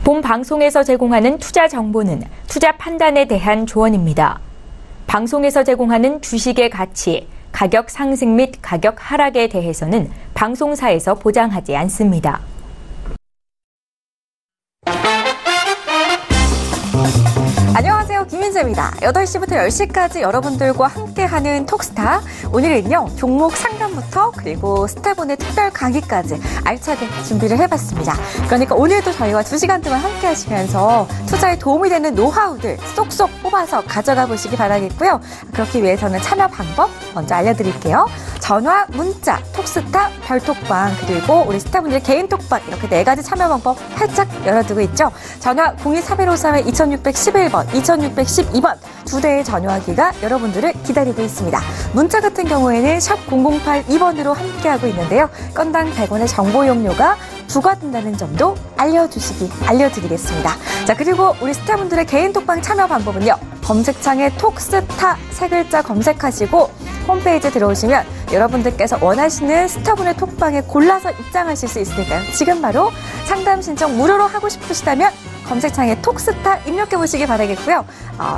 본 방송에서 제공하는 투자 정보는 투자 판단에 대한 조언입니다. 방송에서 제공하는 주식의 가치, 가격 상승 및 가격 하락에 대해서는 방송사에서 보장하지 않습니다. 안녕하세요. 김민재입니다. 8시부터 10시까지 여러분들과 함께하는 톡스타. 오늘은요, 종목 상담부터 그리고 스타본의 특별 강의까지 알차게 준비를 해봤습니다. 그러니까 오늘도 저희와 2시간 동안 함께 하시면서 투자에 도움이 되는 노하우들 쏙쏙 뽑아서 가져가 보시기 바라겠고요. 그렇기 위해서는 참여 방법 먼저 알려드릴게요. 전화, 문자, 톡스타, 별톡방, 그리고 우리 스타분들 개인 톡방 이렇게 4가지 참여 방법 활짝 열어두고 있죠. 전화 02-4154-2611번, 2612번 2대의 전화기가 여러분들을 기다리고 있습니다. 문자 같은 경우에는 샵 0082번으로 함께하고 있는데요. 건당 100원의 정보 용료가 부과된다는 점도 알려드리겠습니다. 자, 그리고 우리 스타분들의 개인 톡방 참여 방법은요. 검색창에 톡스타 3글자 검색하시고 홈페이지에 들어오시면 여러분들께서 원하시는 스타분의 톡방에 골라서 입장하실 수 있으니까요. 지금 바로 상담 신청 무료로 하고 싶으시다면 검색창에 톡스타 입력해 보시기 바라겠고요.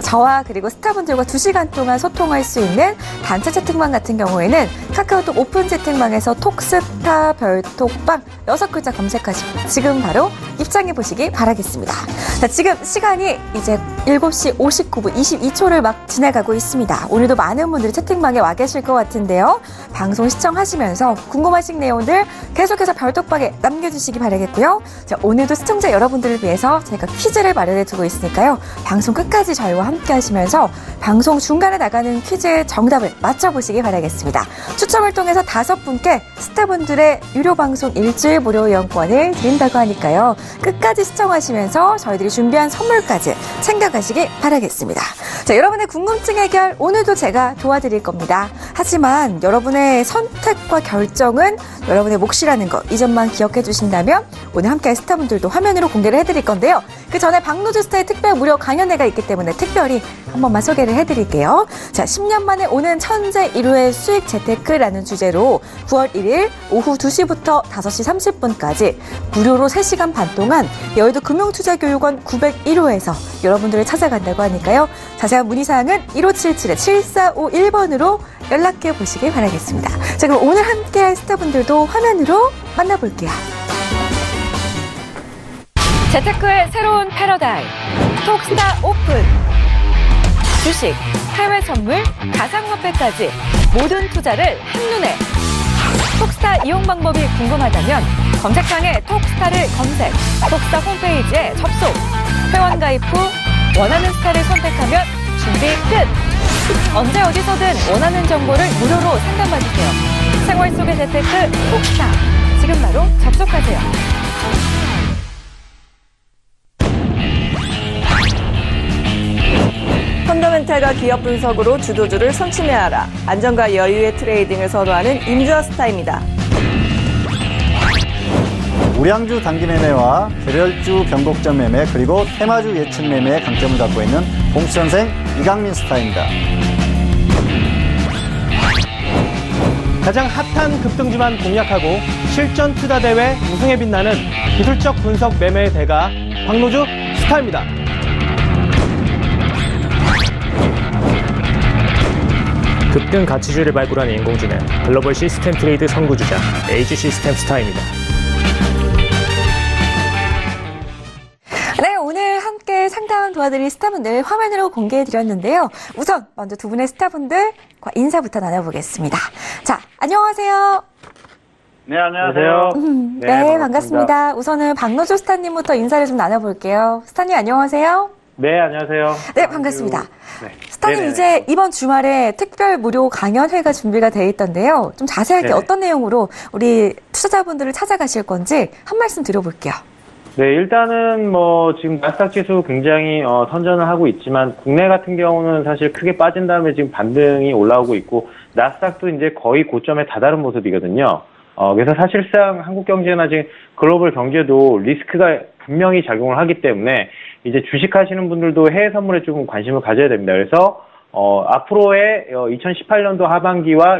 저와 그리고 스타분들과 2시간 동안 소통할 수 있는 단체 채팅방 같은 경우에는 카카오톡 오픈 채팅방에서 톡스타 별톡방 6글자 검색하시고 지금 바로 입장해 보시기 바라겠습니다. 자, 지금 시간이 이제 7시 59분 22초를 막 지나가고 있습니다. 오늘도 많은 분들이 채팅방에 와 계실 것 같은데요. 방송 시청하시면서 궁금하신 내용들 계속해서 별톡방에 남겨주시기 바라겠고요. 자, 오늘도 시청자 여러분들을 위해서 제가 퀴즈를 마련해 두고 있으니까요. 방송 끝까지 저희와 함께 하시면서 방송 중간에 나가는 퀴즈의 정답을 맞춰보시기 바라겠습니다. 추첨을 통해서 5분께 스타분들의 유료 방송 일주일 무료 이용권을 드린다고 하니까요. 끝까지 시청하시면서 저희들이 준비한 선물까지 챙겨가시기 바라겠습니다. 자, 여러분의 궁금증 해결 오늘도 제가 도와드릴 겁니다. 하지만 여러분의 선택과 결정은 여러분의 몫이라는 거 이 점만 기억해 주신다면 오늘 함께할 스타분들도 화면으로 공개를 해드릴 건데요. 그 전에 박노주스타의 특별 무료 강연회가 있기 때문에 특별히 한 번만 소개를 해드릴게요. 자, 10년 만에 오는 천재 1호의 수익 재테크라는 주제로 9월 1일 오후 2시부터 5시 30분까지 무료로 3시간 반 동안 여의도 금융투자교육원 901호에서 여러분들을 찾아간다고 하니까요. 자세한 문의사항은 1577-7451번으로 연락해 보시길 바라겠습니다. 자, 그럼 오늘 함께할 스타분들도 화면으로 만나볼게요. 재테크의 새로운 패러다임 톡스타 오픈. 주식, 해외 선물, 가상화폐까지 모든 투자를 한눈에. 톡스타 이용 방법이 궁금하다면 검색창에 톡스타를 검색, 톡스타 홈페이지에 접속, 회원 가입 후 원하는 스타를 선택하면 준비 끝! 언제 어디서든 원하는 정보를 무료로 상담받으세요. 생활 속의 재테크 톡스타. 지금 바로 접속하세요. 펀더멘탈과 기업 분석으로 주도주를 선침해하라. 안정과 여유의 트레이딩을 선호하는 임주아 스타입니다. 우량주 단기 매매와 개별주 변곡점 매매 그리고 테마주 예측 매매의 강점을 갖고 있는 봉수선생 이강민 스타입니다. 가장 핫한 급등주만 공략하고 실전 투자 대회 우승에 빛나는 기술적 분석 매매의 대가 박노주 스타입니다. 급등 가치주를 발굴한 인공지능 글로벌 시스템 트레이드 선구주자 에이지 시스템 스타입니다. 네, 오늘 함께 상담 도와드릴 스타분들 화면으로 공개해드렸는데요. 우선 먼저 두 분의 스타분들과 인사부터 나눠보겠습니다. 자, 안녕하세요. 네, 안녕하세요. 네, 반갑습니다. 우선은 박노주 스타님부터 인사를 좀 나눠볼게요. 스타님 안녕하세요. 네, 안녕하세요. 네, 반갑습니다. 네. 스타님 네네. 이제 이번 주말에 특별 무료 강연회가 준비가 돼 있던데요. 좀 자세하게 네네. 어떤 내용으로 우리 투자자분들을 찾아가실 건지 한 말씀 드려볼게요. 네, 일단은 지금 나스닥 지수 굉장히 선전을 하고 있지만 국내 같은 경우는 사실 크게 빠진 다음에 지금 반등이 올라오고 있고 나스닥도 이제 거의 고점에 다다른 모습이거든요. 그래서 사실상 한국 경제나 지금 글로벌 경제도 리스크가 분명히 작용을 하기 때문에 이제 주식하시는 분들도 해외 선물에 좀 관심을 가져야 됩니다. 그래서 앞으로의 2018년도 하반기와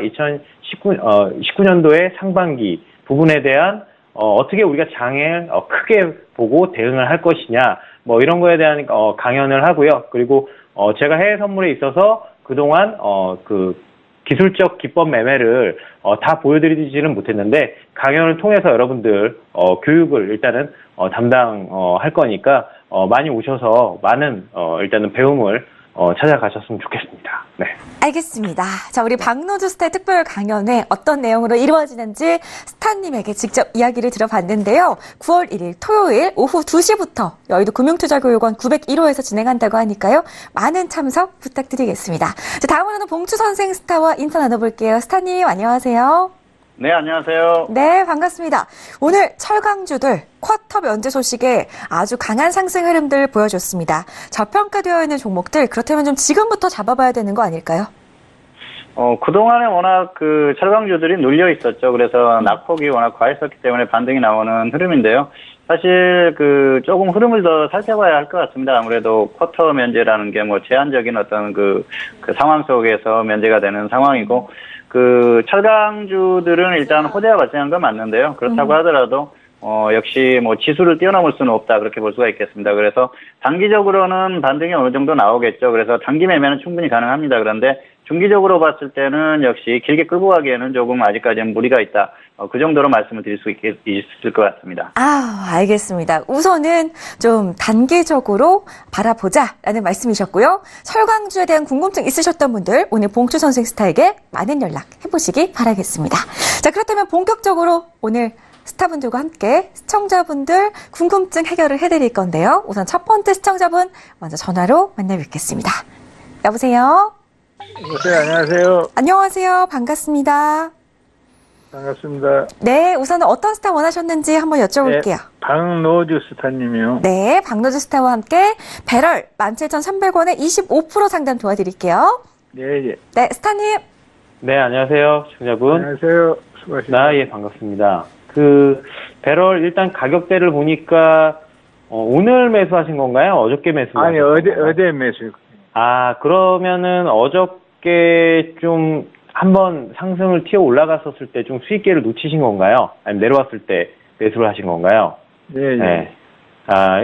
2019년도의 상반기 부분에 대한 어떻게 우리가 장을 크게 보고 대응을 할 것이냐, 뭐 이런 거에 대한 강연을 하고요. 그리고 제가 해외 선물에 있어서 그동안 그 기술적 기법 매매를 다 보여드리지는 못했는데 강연을 통해서 여러분들 교육을 일단은 담당할 거니까 많이 오셔서 많은 일단은 배움을 찾아가셨으면 좋겠습니다. 네. 알겠습니다. 자, 우리 박노주 스타의 특별 강연회 어떤 내용으로 이루어지는지 스타님에게 직접 이야기를 들어봤는데요. 9월 1일 토요일 오후 2시부터 여의도 금융투자교육원 901호에서 진행한다고 하니까요. 많은 참석 부탁드리겠습니다. 자, 다음으로는 봉추 선생 스타와 인사 나눠볼게요. 스타님 안녕하세요. 네, 안녕하세요. 네, 반갑습니다. 오늘 철강주들 쿼터 면제 소식에 아주 강한 상승 흐름들 보여줬습니다. 저평가되어 있는 종목들 그렇다면 좀 지금부터 잡아봐야 되는 거 아닐까요? 그동안에 워낙 그 철강주들이 눌려 있었죠. 그래서 낙폭이 워낙 과했었기 때문에 반등이 나오는 흐름인데요. 사실 그 조금 흐름을 더 살펴봐야 할 것 같습니다. 아무래도 쿼터 면제라는 게 뭐 제한적인 어떤 그 상황 속에서 면제가 되는 상황이고, 그 철강주들은 일단 호재가 발생한 건 맞는데요. 그렇다고 하더라도 역시 뭐 지수를 뛰어넘을 수는 없다, 그렇게 볼 수가 있겠습니다. 그래서 단기적으로는 반등이 어느 정도 나오겠죠. 그래서 단기 매매는 충분히 가능합니다. 그런데 중기적으로 봤을 때는 역시 길게 끌고 가기에는 조금 아직까지는 무리가 있다. 그 정도로 말씀을 드릴 수 있을 것 같습니다. 알겠습니다. 우선은 좀 단기적으로 바라보자라는 말씀이셨고요. 철강주에 대한 궁금증 있으셨던 분들 오늘 봉추 선생 스타에게 많은 연락 해보시기 바라겠습니다. 자, 그렇다면 본격적으로 오늘 스타분들과 함께 시청자분들 궁금증 해결을 해드릴 건데요. 우선 첫 번째 시청자분 먼저 전화로 만나 뵙겠습니다. 여보세요? 네, 안녕하세요. 안녕하세요. 반갑습니다. 반갑습니다. 네, 우선은 어떤 스타 원하셨는지 한번 여쭤볼게요. 네, 박노주 스타님이요. 네, 박노주 스타와 함께 배럴 17,300원에 25% 상담 도와드릴게요. 네. 네, 스타님. 네, 안녕하세요, 시청자분. 안녕하세요. 수고하십니다. 예, 반갑습니다. 그 배럴 일단 가격대를 보니까 오늘 매수하신 건가요? 어저께 매수하신 건가요? 아니, 어제 매수. 그러면은 어저께 좀 한번 상승을 튀어 올라갔었을 때 좀 수익계를 놓치신 건가요? 아니면 내려왔을 때 매수를 하신 건가요? 네. 네.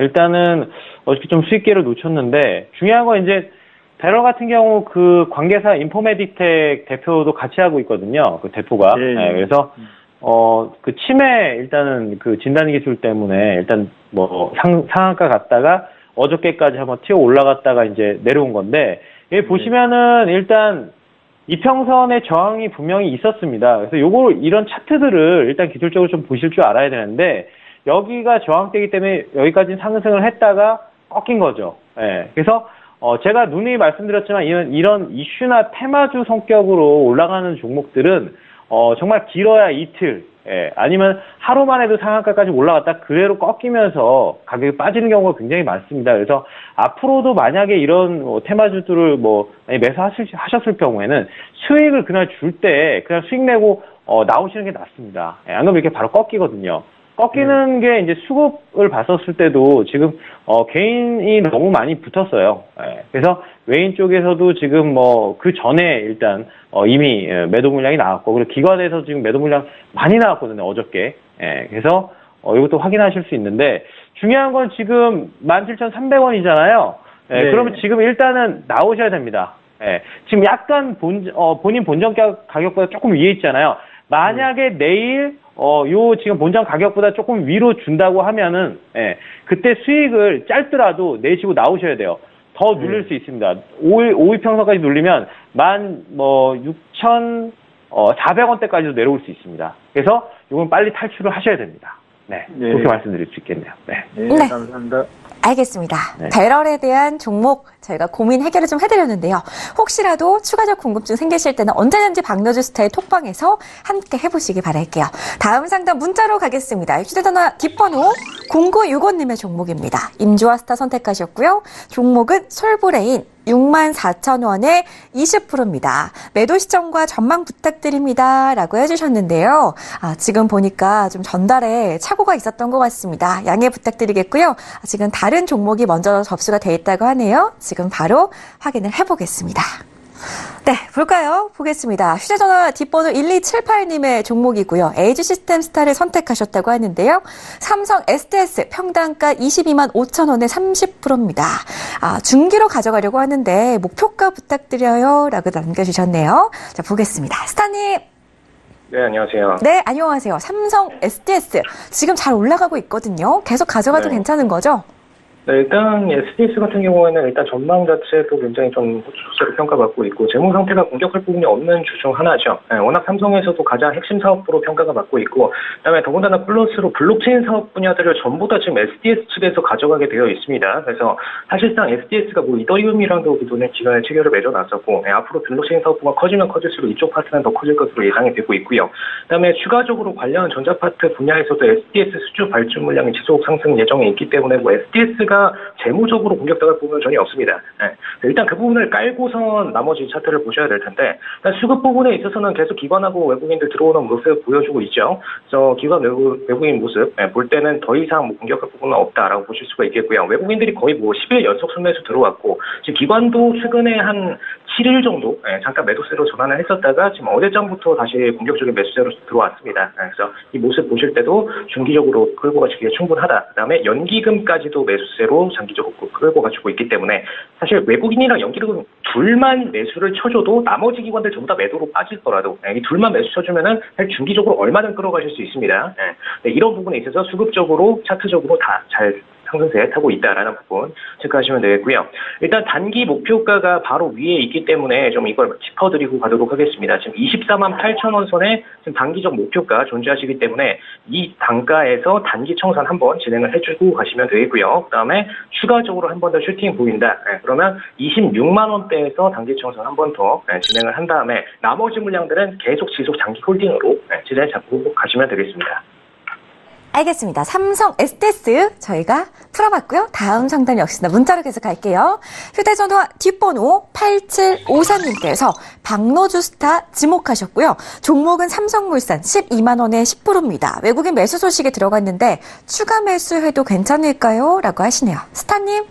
일단은 어저께 좀 수익계를 놓쳤는데 중요한 건 이제 배럴 같은 경우 그 관계사 인포메딕텍 대표도 같이 하고 있거든요. 그 대표가. 네. 네, 그래서 그 치매 일단은 그 진단 기술 때문에 일단 뭐 상한가 갔다가 어저께까지 한번 튀어 올라갔다가 이제 내려온 건데, 여기 보시면은 일단 이평선의 저항이 분명히 있었습니다. 그래서 이런 차트들을 일단 기술적으로 좀 보실 줄 알아야 되는데, 여기가 저항대이기 때문에 여기까지 상승을 했다가 꺾인 거죠. 예. 그래서 제가 누누이 말씀드렸지만 이런 이슈나 테마주 성격으로 올라가는 종목들은 정말 길어야 이틀, 예, 아니면 하루만 해도 상한가까지 올라갔다 그대로 꺾이면서 가격이 빠지는 경우가 굉장히 많습니다. 그래서 앞으로도 만약에 이런 테마주들을 매수하셨을 경우에는 수익을 그날 줄 때 그냥 수익 내고 나오시는 게 낫습니다. 예, 안 그러면 이렇게 바로 꺾이거든요. 꺾이는 게 이제 수급을 봤었을 때도 지금 개인이 너무 많이 붙었어요. 예, 그래서 외인 쪽에서도 지금 그 전에 일단 이미 매도 물량이 나왔고, 그리고 기관에서 지금 매도 물량 많이 나왔거든요, 어저께. 예, 그래서 이것도 확인하실 수 있는데, 중요한 건 지금 17,300원이잖아요. 예, 네. 그러면 지금 일단은 나오셔야 됩니다. 예, 지금 약간 본인 본전 가격보다 조금 위에 있잖아요. 만약에 내일 지금 본전 가격보다 조금 위로 준다고 하면은, 예, 그때 수익을 짧더라도 내시고 나오셔야 돼요. 더 눌릴 수 있습니다. 5일 평선까지 눌리면 16,400원대까지도 내려올 수 있습니다. 그래서 이건 빨리 탈출을 하셔야 됩니다. 네, 네. 그렇게 말씀드릴 수 있겠네요. 네. 네, 네. 감사합니다. 알겠습니다. 네. 배럴에 대한 종목 저희가 고민 해결을 좀 해드렸는데요. 혹시라도 추가적 궁금증 생기실 때는 언제든지 박노주 스타의 톡방에서 함께 해보시기 바랄게요. 다음 상담 문자로 가겠습니다. 휴대전화 뒷번호 0965님의 종목입니다. 임주화 스타 선택하셨고요. 종목은 솔브레인 64,000원에 20%입니다. 매도 시점과 전망 부탁드립니다. 라고 해주셨는데요. 지금 보니까 좀 전달에 착오가 있었던 것 같습니다. 양해 부탁드리겠고요. 지금 다른 종목이 먼저 접수가 돼 있다고 하네요. 지금 바로 확인을 해보겠습니다. 네, 볼까요? 보겠습니다. 휴대전화 뒷번호 1278님의 종목이고요. LG 시스템스타를 선택하셨다고 하는데요. 삼성 STS 평단가 22만 5천 원에 30%입니다. 중기로 가져가려고 하는데 목표가 부탁드려요 라고 남겨주셨네요. 자, 보겠습니다. 스타님. 네, 안녕하세요. 네, 안녕하세요. 삼성 STS 지금 잘 올라가고 있거든요. 계속 가져가도 괜찮은 거죠? 네, 일단 SDS 같은 경우에는 일단 전망 자체도 굉장히 좀 호조세로 평가받고 있고 재무 상태가 공격할 부분이 없는 주 중 하나죠. 네, 워낙 삼성에서도 가장 핵심 사업으로 평가가 받고 있고 그다음에 더군다나 플러스로 블록체인 사업 분야들을 전부 다 지금 SDS 측에서 가져가게 되어 있습니다. 그래서 사실상 SDS가 뭐 이더리움이랑도 그동안 기간에 체결을 맺어놨었고 앞으로 블록체인 사업부가 커지면 커질수록 이쪽 파트는 더 커질 것으로 예상이 되고 있고요. 그다음에 추가적으로 관련 전자 파트 분야에서도 SDS 수주 발주 물량이 지속 상승 예정에 있기 때문에 뭐 SDS가 재무적으로 공격당할 부분은 전혀 없습니다. 네. 일단 그 부분을 깔고선 나머지 차트를 보셔야 될 텐데 일단 수급 부분에 있어서는 계속 기관하고 외국인들 들어오는 모습 보여주고 있죠. 그래서 기관 외국인 모습 볼 때는 더 이상 뭐 공격할 부분은 없다라고 보실 수가 있겠고요. 외국인들이 거의 뭐 10일 연속 순매수 들어왔고 지금 기관도 최근에 한 7일 정도 잠깐 매도세로 전환을 했었다가 지금 어제장부터 다시 공격적인 매수세로 들어왔습니다. 그래서 이 모습 보실 때도 중기적으로 끌고 가시기에 충분하다. 그다음에 연기금까지도 매수세로 장기적으로 끌고 가지고 있기 때문에 사실 외국인이랑 연기금 둘만 매수를 쳐줘도 나머지 기관들 전부 다 매도로 빠질 거라도 이 둘만 매수 쳐주면은 사실 중기적으로 얼마든 끌어가실 수 있습니다. 이런 부분에 있어서 수급적으로 차트적으로 다 잘 상승세 타고 있다라는 부분 체크하시면 되겠고요. 일단 단기 목표가가 바로 위에 있기 때문에 좀 이걸 짚어드리고 가도록 하겠습니다. 지금 24만 8천 원 선에 지금 단기적 목표가 존재하시기 때문에 이 단가에서 단기 청산 한번 진행을 해주고 가시면 되겠고요. 그다음에 추가적으로 한 번 더 슈팅 보인다. 그러면 26만 원대에서 단기 청산 한 번 더 진행을 한 다음에 나머지 물량들은 계속 지속 장기 홀딩으로 지대 잡고 가시면 되겠습니다. 알겠습니다. 삼성 STS 저희가 풀어봤고요. 다음 상담 역시나 문자로 계속 갈게요. 휴대전화 뒷번호 8753님께서 박노주스타 지목하셨고요. 종목은 삼성물산 12만 원에 10%입니다. 외국인 매수 소식이 들어갔는데 추가 매수해도 괜찮을까요? 라고 하시네요. 스타님.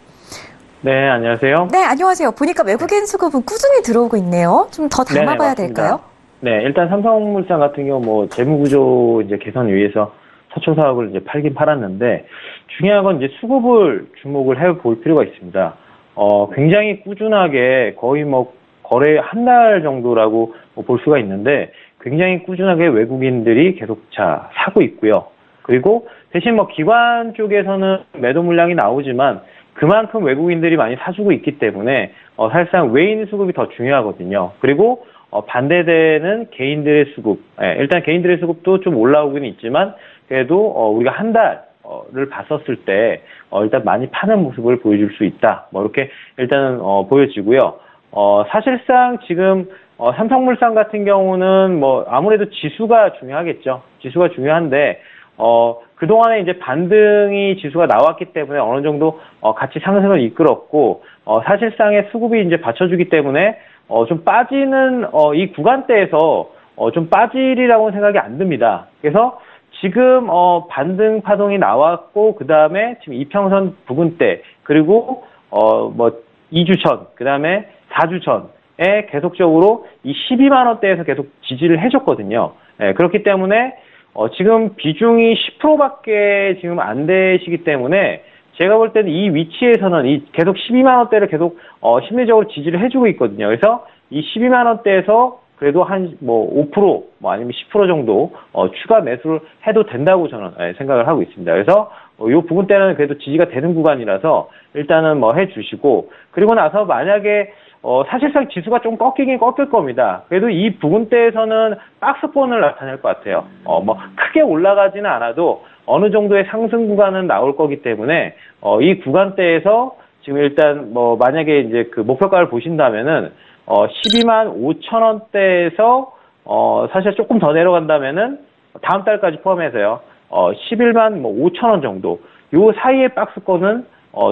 네, 안녕하세요. 네, 안녕하세요. 보니까 외국인 수급은 꾸준히 들어오고 있네요. 좀 더 담아봐야 될까요? 네, 일단 삼성물산 같은 경우 뭐 재무구조 이제 개선을 위해서 서초 사업을 이제 팔긴 팔았는데 중요한 건 이제 수급을 주목을 해볼 필요가 있습니다. 굉장히 꾸준하게 거의 뭐 거래 한 달 정도라고 볼 수가 있는데 굉장히 꾸준하게 외국인들이 계속 사고 있고요. 그리고 대신 뭐 기관 쪽에서는 매도 물량이 나오지만 그만큼 외국인들이 많이 사주고 있기 때문에 사실상 외인 수급이 더 중요하거든요. 그리고 반대되는 개인들의 수급, 일단 개인들의 수급도 좀 올라오긴 있지만 그래도 우리가 한 달을 봤었을 때 일단 많이 파는 모습을 보여줄 수 있다. 뭐 이렇게 일단은 보여지고요. 사실상 지금 삼성물산 같은 경우는 뭐 아무래도 지수가 중요하겠죠. 지수가 중요한데 그동안에 이제 반등이 지수가 나왔기 때문에 어느 정도 같이 상승을 이끌었고 사실상의 수급이 이제 받쳐주기 때문에 좀 빠지는 이 구간대에서 좀 빠지리라고는 생각이 안 듭니다. 그래서 지금 반등 파동이 나왔고 그 다음에 지금 이평선 부근대 그리고 뭐 2주 전 그 다음에 4주 전에 계속적으로 이 12만 원대에서 계속 지지를 해줬거든요. 그렇기 때문에 지금 비중이 10%밖에 지금 안 되시기 때문에 제가 볼 때는 이 위치에서는 계속 12만 원대를 계속 심리적으로 지지를 해주고 있거든요. 그래서 이 12만 원대에서 그래도 한 뭐 5% 뭐 아니면 10% 정도 추가 매수를 해도 된다고 저는 생각을 하고 있습니다. 그래서 이 부분대는 그래도 지지가 되는 구간이라서 일단은 뭐 해주시고 그리고 나서 만약에 사실상 지수가 좀 꺾이긴 꺾일 겁니다. 그래도 이 부분대에서는 박스권을 나타낼 것 같아요. 뭐 크게 올라가지는 않아도 어느 정도의 상승 구간은 나올 거기 때문에 이 구간대에서 지금 일단 뭐 만약에 이제 그 목표가를 보신다면은 12만 5천 원대에서 사실 조금 더 내려간다면은 다음 달까지 포함해서요. 11만 뭐 5천 원 정도. 요 사이의 박스권은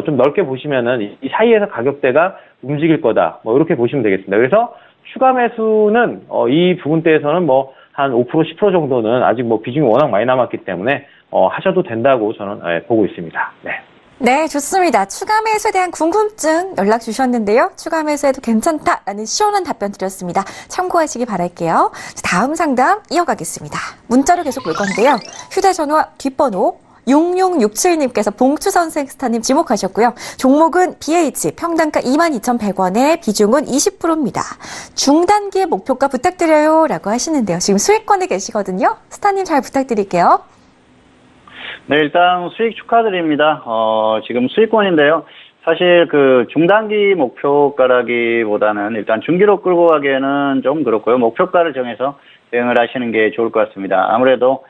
좀 넓게 보시면은 이 사이에서 가격대가 움직일 거다. 뭐 이렇게 보시면 되겠습니다. 그래서 추가 매수는 이 부분대에서는 뭐 한 5% 10% 정도는 아직 뭐 비중이 워낙 많이 남았기 때문에 하셔도 된다고 저는 보고 있습니다. 네. 네, 좋습니다. 추가 매수에 대한 궁금증 연락 주셨는데요. 추가 매수해도 괜찮다라는 시원한 답변 드렸습니다. 참고하시기 바랄게요. 다음 상담 이어가겠습니다. 문자로 계속 볼 건데요. 휴대전화 뒷번호 6667님께서 봉추선생 스타님 지목하셨고요. 종목은 BH, 평단가 22,100원에 비중은 20%입니다. 중단기의 목표가 부탁드려요 라고 하시는데요. 지금 수익권에 계시거든요. 스타님 잘 부탁드릴게요. 네, 일단 수익 축하드립니다. 지금 수익권인데요. 사실 그 중단기 목표가라기보다는 일단 중기로 끌고 가기에는 좀 그렇고요. 목표가를 정해서 대응을 하시는 게 좋을 것 같습니다. 아무래도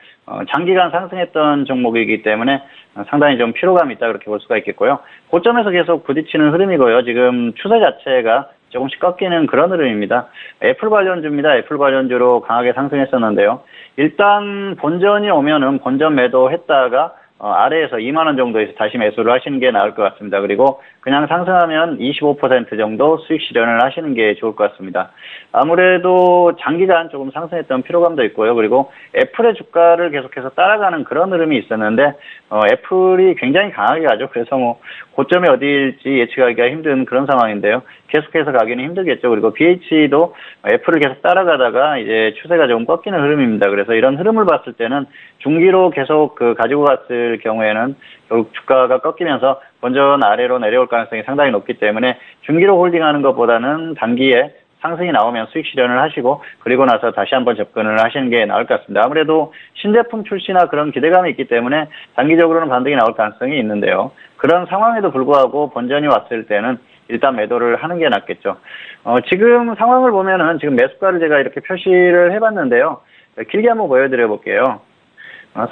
장기간 상승했던 종목이기 때문에 상당히 좀 피로감이 있다 그렇게 볼 수가 있겠고요. 고점에서 계속 부딪히는 흐름이고요. 지금 추세 자체가 조금씩 꺾이는 그런 흐름입니다. 애플 관련주입니다. 애플 관련주로 강하게 상승했었는데요. 일단 본전이 오면은 본전 매도했다가 아래에서 2만 원 정도에서 다시 매수를 하시는 게 나을 것 같습니다. 그리고 그냥 상승하면 25% 정도 수익 실현을 하시는 게 좋을 것 같습니다. 아무래도 장기간 조금 상승했던 피로감도 있고요. 그리고 애플의 주가를 계속해서 따라가는 그런 흐름이 있었는데 애플이 굉장히 강하게 가죠. 그래서 뭐 고점이 어디일지 예측하기가 힘든 그런 상황인데요. 계속해서 가기는 힘들겠죠. 그리고 BH도 애플을 계속 따라가다가 이제 추세가 조금 꺾이는 흐름입니다. 그래서 이런 흐름을 봤을 때는 중기로 계속 가지고 갔을 경우에는 결국 주가가 꺾이면서 본전 아래로 내려올 가능성이 상당히 높기 때문에 중기로 홀딩하는 것보다는 단기에 상승이 나오면 수익 실현을 하시고 그리고 나서 다시 한번 접근을 하시는 게 나을 것 같습니다. 아무래도 신제품 출시나 그런 기대감이 있기 때문에 단기적으로는 반등이 나올 가능성이 있는데요. 그런 상황에도 불구하고 본전이 왔을 때는 일단 매도를 하는 게 낫겠죠. 지금 상황을 보면은 지금 매수가를 제가 이렇게 표시를 해봤는데요. 길게 한번 보여드려 볼게요.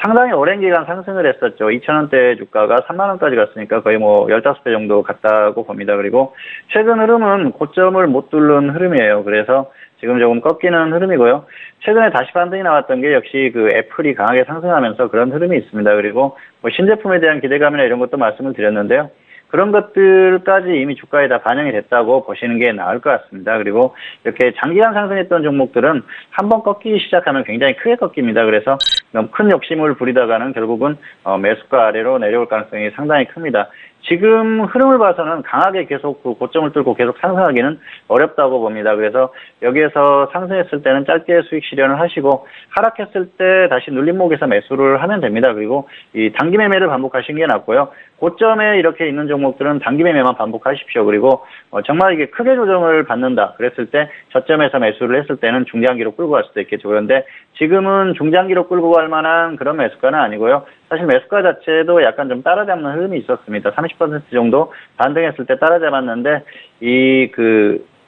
상당히 오랜 기간 상승을 했었죠. 2,000원대 주가가 3만원까지 갔으니까 거의 뭐 15배 정도 갔다고 봅니다. 그리고 최근 흐름은 고점을 못 뚫는 흐름이에요. 그래서 지금 조금 꺾이는 흐름이고요. 최근에 다시 반등이 나왔던 게 역시 그 애플이 강하게 상승하면서 그런 흐름이 있습니다. 그리고 뭐 신제품에 대한 기대감이나 이런 것도 말씀을 드렸는데요. 그런 것들까지 이미 주가에 다 반영이 됐다고 보시는 게 나을 것 같습니다. 그리고 이렇게 장기간 상승했던 종목들은 한번 꺾이기 시작하면 굉장히 크게 꺾입니다. 그래서 너무 큰 욕심을 부리다가는 결국은 매수가 아래로 내려올 가능성이 상당히 큽니다. 지금 흐름을 봐서는 강하게 계속 그 고점을 뚫고 계속 상승하기는 어렵다고 봅니다. 그래서 여기에서 상승했을 때는 짧게 수익 실현을 하시고 하락했을 때 다시 눌림목에서 매수를 하면 됩니다. 그리고 이 단기 매매를 반복하시는 게 낫고요. 고점에 이렇게 있는 종목들은 단기 매매만 반복하십시오. 그리고 정말 이게 크게 조정을 받는다 그랬을 때 저점에서 매수를 했을 때는 중장기로 끌고 갈 수도 있겠죠. 그런데 지금은 중장기로 끌고 갈 만한 그런 매수가는 아니고요. 사실 매수가 자체도 약간 좀 따라잡는 흐름이 있었습니다. 30% 정도 반등했을 때 따라잡았는데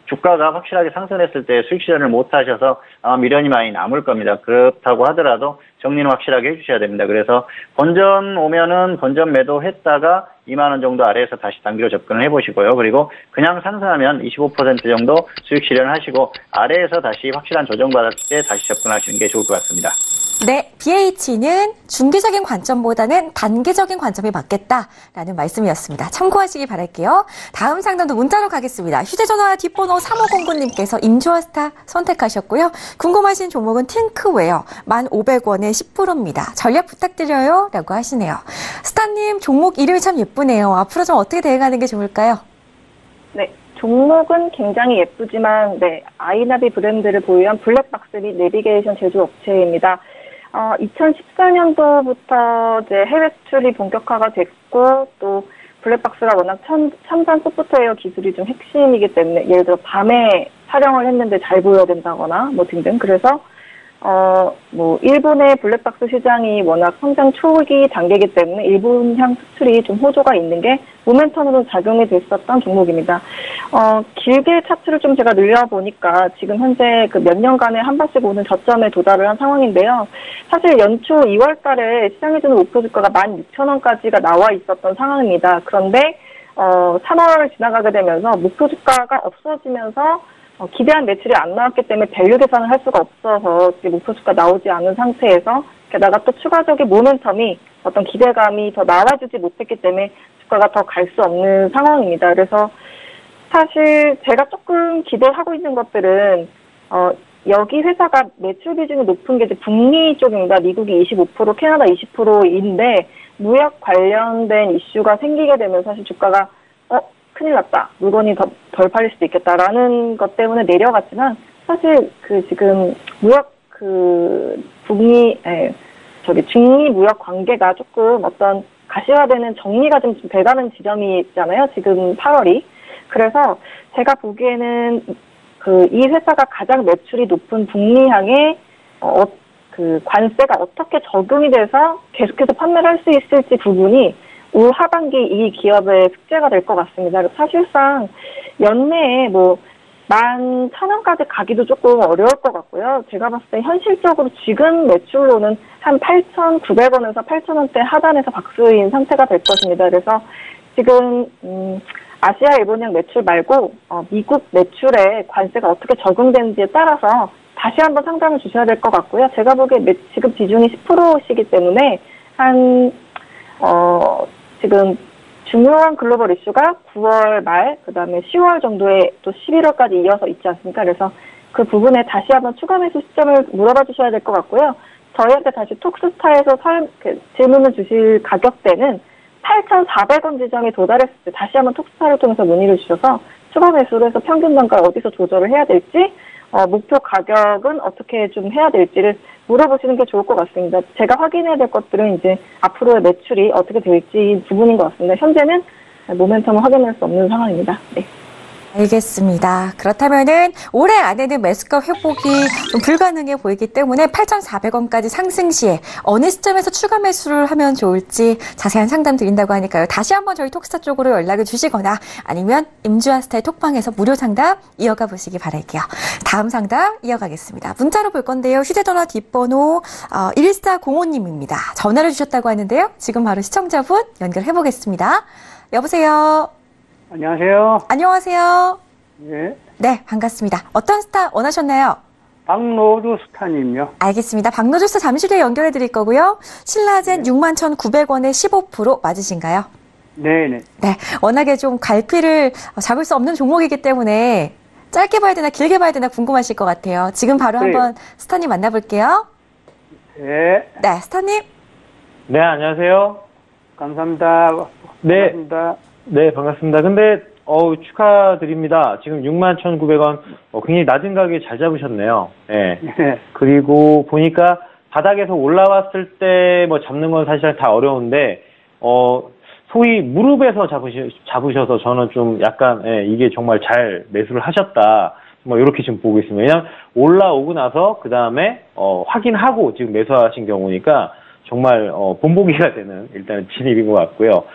주가가 확실하게 상승했을 때 수익 실현을 못 하셔서 아마 미련이 많이 남을 겁니다. 그렇다고 하더라도 정리는 확실하게 해주셔야 됩니다. 그래서 본전 오면은 본전 매도했다가 2만 원 정도 아래에서 다시 단기로 접근을 해보시고요. 그리고 그냥 상승하면 25% 정도 수익 실현을 하시고 아래에서 다시 확실한 조정받을 때 다시 접근하시는 게 좋을 것 같습니다. 네, BH는 중기적인 관점보다는 단기적인 관점이 맞겠다라는 말씀이었습니다. 참고하시기 바랄게요. 다음 상담도 문자로 가겠습니다. 휴대전화 뒷번호 3509님께서 임주아스타 선택하셨고요. 궁금하신 종목은 팅크웨어 1,500원에 10%입니다. 전략 부탁드려요 라고 하시네요. 스타님 종목 이름이 참 예쁘네요. 앞으로 좀 어떻게 대응하는 게 좋을까요? 네. 종목은 굉장히 예쁘지만, 아이나비 브랜드를 보유한 블랙박스 및 내비게이션 제조업체입니다. 2014년도부터 이제 해외 수출이 본격화가 됐고, 또 블랙박스가 워낙 첨단 소프트웨어 기술이 좀 핵심이기 때문에, 예를 들어 밤에 촬영을 했는데 잘 보여야 된다거나, 뭐 등등. 그래서, 일본의 블랙박스 시장이 워낙 성장 초기 단계이기 때문에 일본향 수출이 좀 호조가 있는 게 모멘텀으로 작용이 됐었던 종목입니다. 길게 차트를 좀 제가 늘려보니까 지금 현재 몇 년간에 한 번씩 오는 저점에 도달을 한 상황인데요. 사실 연초 2월 달에 시장에 주는 목표 주가가 16,000원까지가 나와 있었던 상황입니다. 그런데, 3월을 지나가게 되면서 목표 주가가 없어지면서 기대한 매출이 안 나왔기 때문에 밸류 계산을 할 수가 없어서 목표 주가 나오지 않은 상태에서 게다가 또 추가적인 모멘텀이 어떤 기대감이 더 나와주지 못했기 때문에 주가가 더 갈 수 없는 상황입니다. 그래서 사실 제가 조금 기대하고 있는 것들은 여기 회사가 매출 비중이 높은 게 이제 북미 쪽입니다. 미국이 25%, 캐나다 20%인데 무역 관련된 이슈가 생기게 되면 사실 주가가 큰일 났다. 물건이 덜 팔릴 수도 있겠다라는 것 때문에 내려갔지만 사실 지금 무역 중미 무역 관계가 조금 어떤 가시화되는 정리가 좀 돼가는 지점이 있잖아요. 지금 8월이. 그래서 제가 보기에는 이 회사가 가장 매출이 높은 북미향의 관세가 어떻게 적용이 돼서 계속해서 판매를 할 수 있을지 부분이 올 하반기 이 기업의 숙제가 될 것 같습니다. 사실상 연내에 11,000원까지 가기도 조금 어려울 것 같고요. 제가 봤을 때 현실적으로 지금 매출로는 한 8,900원에서 8,000원대 하단에서 박스인 상태가 될 것입니다. 그래서 지금 아시아 일본형 매출 말고 미국 매출에 관세가 어떻게 적용되는지에 따라서 다시 한번 상담을 주셔야 될 것 같고요. 제가 보기에 지금 비중이 10%시기 때문에 지금 중요한 글로벌 이슈가 9월 말, 그 다음에 10월 정도에 또 11월까지 이어서 있지 않습니까? 그래서 그 부분에 다시 한번 추가 매수 시점을 물어봐 주셔야 될 것 같고요. 저희한테 다시 톡스타에서 질문을 주실 가격대는 8,400원 지점에 도달했을 때 다시 한번 톡스타를 통해서 문의를 주셔서 추가 매수를 해서 평균 단가를 어디서 조절을 해야 될지, 목표 가격은 어떻게 좀 해야 될지를 물어보시는 게 좋을 것 같습니다. 제가 확인해야 될 것들은 이제 앞으로의 매출이 어떻게 될지 부분인 것 같습니다. 현재는 모멘텀을 확인할 수 없는 상황입니다. 네. 알겠습니다. 그렇다면은 올해 안에는 매수가 회복이 좀 불가능해 보이기 때문에 8,400원까지 상승 시에 어느 시점에서 추가 매수를 하면 좋을지 자세한 상담 드린다고 하니까요. 다시 한번 저희 톡스타 쪽으로 연락을 주시거나 아니면 임주아스타의 톡방에서 무료 상담 이어가 보시기 바랄게요. 다음 상담 이어가겠습니다. 문자로 볼 건데요. 휴대전화 뒷번호 1405님입니다. 전화를 주셨다고 하는데요. 지금 바로 시청자분 연결해 보겠습니다. 여보세요. 안녕하세요. 안녕하세요. 예. 네, 반갑습니다. 어떤 스타 원하셨나요? 박노주 스타님요. 알겠습니다. 박노주 스타 잠시 뒤에 연결해 드릴 거고요. 신라젠 61,900원에 15% 맞으신가요? 네네. 네, 워낙에 좀 갈피를 잡을 수 없는 종목이기 때문에 짧게 봐야 되나 길게 봐야 되나 궁금하실 것 같아요. 지금 바로 한번 스타님 만나볼게요. 네. 네, 스타님. 네, 안녕하세요. 감사합니다. 네. 반갑습니다. 네, 반갑습니다. 근데, 축하드립니다. 지금 61,900원, 굉장히 낮은 가격에 잘 잡으셨네요. 네. 그리고 보니까 바닥에서 올라왔을 때 잡는 건 사실 다 어려운데, 소위 무릎에서 잡으셔서 저는 좀 약간, 이게 정말 잘 매수를 하셨다. 이렇게 지금 보고 있습니다. 왜냐면 올라오고 나서 그 다음에, 확인하고 지금 매수하신 경우니까 정말, 본보기가 되는 일단 진입인 것 같고요.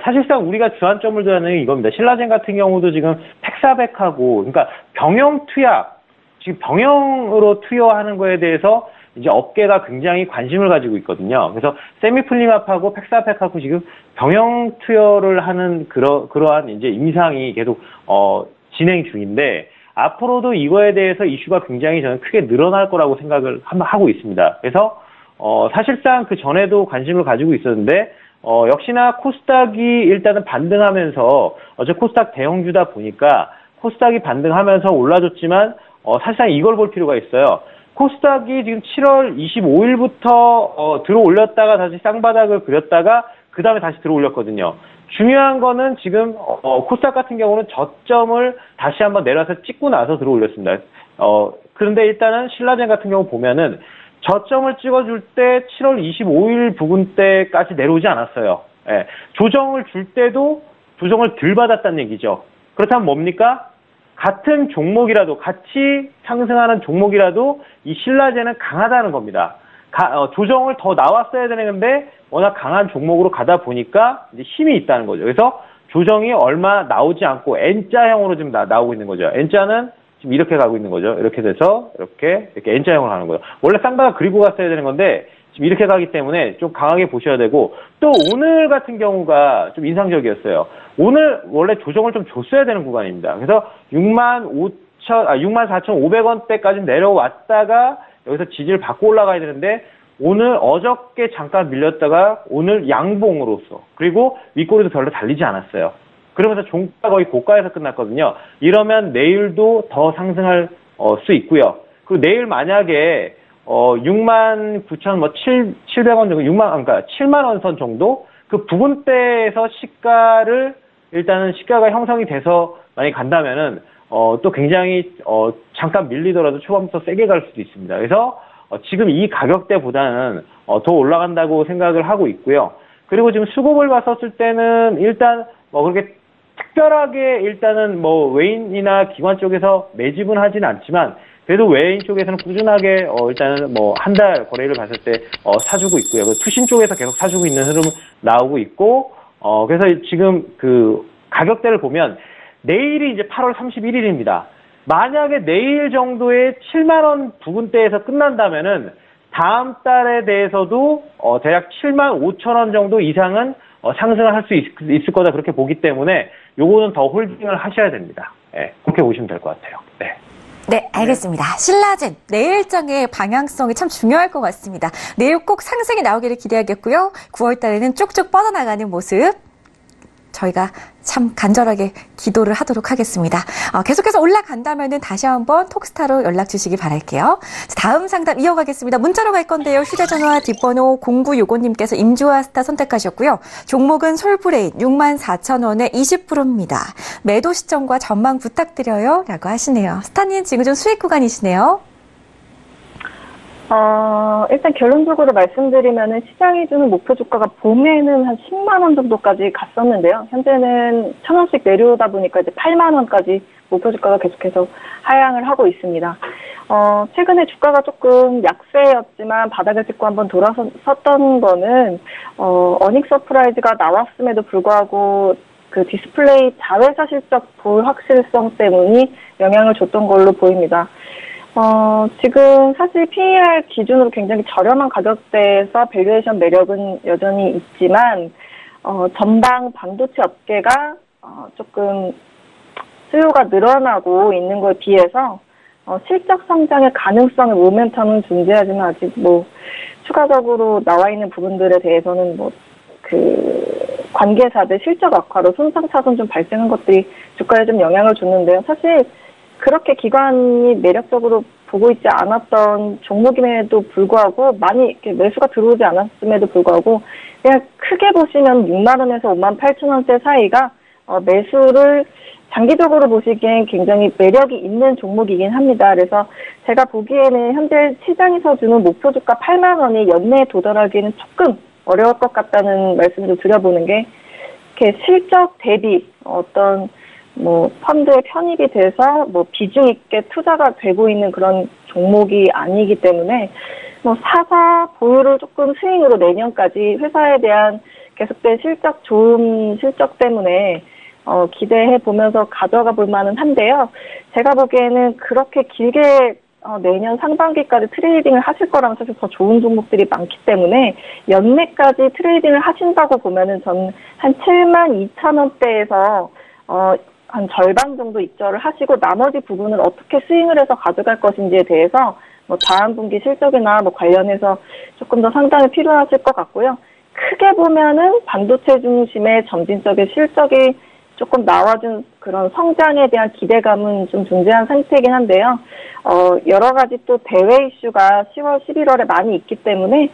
사실상 우리가 주안점을 둬야 하는 게 이겁니다. 신라젠 같은 경우도 지금 팩사백하고, 그러니까 병영 투약, 지금 병영으로 투여하는 거에 대해서 이제 업계가 굉장히 관심을 가지고 있거든요. 그래서 세미플리맙하고 팩사백하고 지금 병영 투여를 하는 그러한 이제 임상이 계속, 진행 중인데, 앞으로도 이거에 대해서 이슈가 굉장히 저는 크게 늘어날 거라고 생각을 하고 있습니다. 그래서, 사실상 그 전에도 관심을 가지고 있었는데, 역시나 코스닥이 일단은 반등하면서, 어제 코스닥 대형주다 보니까, 코스닥이 반등하면서 올라줬지만, 사실상 이걸 볼 필요가 있어요. 코스닥이 지금 7월 25일부터, 들어 올렸다가 다시 쌍바닥을 그렸다가, 그 다음에 다시 들어 올렸거든요. 중요한 거는 지금, 코스닥 같은 경우는 저점을 다시 한번 내려서 찍고 나서 들어 올렸습니다. 그런데 일단은 신라젠 같은 경우 보면은, 저점을 찍어줄 때 7월 25일 부근 때까지 내려오지 않았어요. 예. 조정을 줄 때도 조정을 덜 받았다는 얘기죠. 그렇다면 뭡니까? 같은 종목이라도, 같이 상승하는 종목이라도 이 신라젠은 강하다는 겁니다. 조정을 더 나왔어야 되는데 워낙 강한 종목으로 가다 보니까 이제 힘이 있다는 거죠. 그래서 조정이 얼마 나오지 않고 N자형으로 지금 나오고 있는 거죠. N자는 지금 이렇게 가고 있는 거죠. 이렇게 돼서 이렇게 N자형으로 가는 거예요. 원래 쌍바닥 그리고 갔어야 되는 건데 지금 이렇게 가기 때문에 좀 강하게 보셔야 되고, 또 오늘 같은 경우가 좀 인상적이었어요. 오늘 원래 조정을 좀 줬어야 되는 구간입니다. 그래서 64,500원대까지 내려왔다가 여기서 지지를 받고 올라가야 되는데, 오늘 어저께 잠깐 밀렸다가 오늘 양봉으로서, 그리고 윗꼬리도 별로 달리지 않았어요. 그러면서 종가 거의 고가에서 끝났거든요. 이러면 내일도 더 상승할 수 있고요. 그리고 내일 만약에 69,700원 정도, 7만 원 선 정도? 그 부분대에서 일단은 시가가 형성이 돼서 만약에 간다면은, 또 굉장히, 잠깐 밀리더라도 초반부터 세게 갈 수도 있습니다. 그래서, 지금 이 가격대보다는, 더 올라간다고 생각을 하고 있고요. 그리고 지금 수급을 봤었을 때는 일단, 그렇게 특별하게 일단은 외인이나 기관 쪽에서 매집은 하진 않지만, 그래도 외인 쪽에서는 꾸준하게 일단은 한 달 거래를 봤을 때 사주고 있고요. 투신 쪽에서 계속 사주고 있는 흐름 나오고 있고, 그래서 지금 그 가격대를 보면 내일이 이제 8월 31일입니다. 만약에 내일 정도의 7만 원 부근대에서 끝난다면은 다음 달에 대해서도 대략 7만 5천 원 정도 이상은 상승을 할 수 있을 거다 그렇게 보기 때문에 요거는 더 홀딩을 하셔야 됩니다. 네, 그렇게 보시면 될 것 같아요. 네. 네, 알겠습니다. 신라젠, 내일 일정의 방향성이 참 중요할 것 같습니다. 내일 꼭 상승이 나오기를 기대하겠고요. 9월 달에는 쭉쭉 뻗어나가는 모습 저희가 참 간절하게 기도를 하도록 하겠습니다. 계속해서 올라간다면 다시 한번 톡스타로 연락 주시기 바랄게요. 다음 상담 이어가겠습니다. 문자로 갈 건데요. 휴대전화 뒷번호 0965님께서 임주아스타 선택하셨고요. 종목은 솔브레인 64,000원에 20%입니다. 매도 시점과 전망 부탁드려요. 라고 하시네요. 스타님 지금 좀 수익 구간이시네요. 일단 결론적으로 말씀드리면은 시장이 주는 목표 주가가 봄에는 한 10만 원 정도까지 갔었는데요. 현재는 1,000원씩 내려오다 보니까 이제 8만 원까지 목표 주가가 계속해서 하향을 하고 있습니다. 최근에 주가가 조금 약세였지만 바닥을 찍고 한번 돌아섰던 거는, 어닝 서프라이즈가 나왔음에도 불구하고 그 디스플레이 자회사 실적 불확실성 때문이 영향을 줬던 걸로 보입니다. 지금 사실 PER 기준으로 굉장히 저렴한 가격대에서 밸류에이션 매력은 여전히 있지만, 전방 반도체 업계가, 조금 수요가 늘어나고 있는 거에 비해서, 실적 성장의 가능성의 모멘텀은 존재하지만 아직 추가적으로 나와 있는 부분들에 대해서는 관계사들 실적 악화로 손상차손 좀 발생한 것들이 주가에 좀 영향을 줬는데요. 사실, 그렇게 기관이 매력적으로 보고 있지 않았던 종목임에도 불구하고 많이 이렇게 매수가 들어오지 않았음에도 불구하고 그냥 크게 보시면 6만 원에서 5만 8천 원대 사이가 매수를 장기적으로 보시기엔 굉장히 매력이 있는 종목이긴 합니다. 그래서 제가 보기에는 현재 시장에서 주는 목표 주가 8만 원이 연내에 도달하기에는 조금 어려울 것 같다는 말씀을 좀 드려보는 게, 이렇게 실적 대비 어떤 펀드에 편입이 돼서 비중 있게 투자가 되고 있는 그런 종목이 아니기 때문에 사서 보유를 조금 스윙으로 내년까지 회사에 대한 계속된 좋은 실적 때문에 기대해 보면서 가져가 볼 만은 한데요. 제가 보기에는 그렇게 길게 내년 상반기까지 트레이딩을 하실 거라면 사실 더 좋은 종목들이 많기 때문에 연내까지 트레이딩을 하신다고 보면은 저는 한 7만 2천 원대에서 한 절반 정도 입절을 하시고 나머지 부분을 어떻게 스윙을 해서 가져갈 것인지에 대해서 다음 분기 실적이나 관련해서 조금 더 상담이 필요하실 것 같고요. 크게 보면은 반도체 중심의 점진적인 실적이 조금 나와준 그런 성장에 대한 기대감은 좀 존재한 상태이긴 한데요. 여러 가지 또 대외 이슈가 10월, 11월에 많이 있기 때문에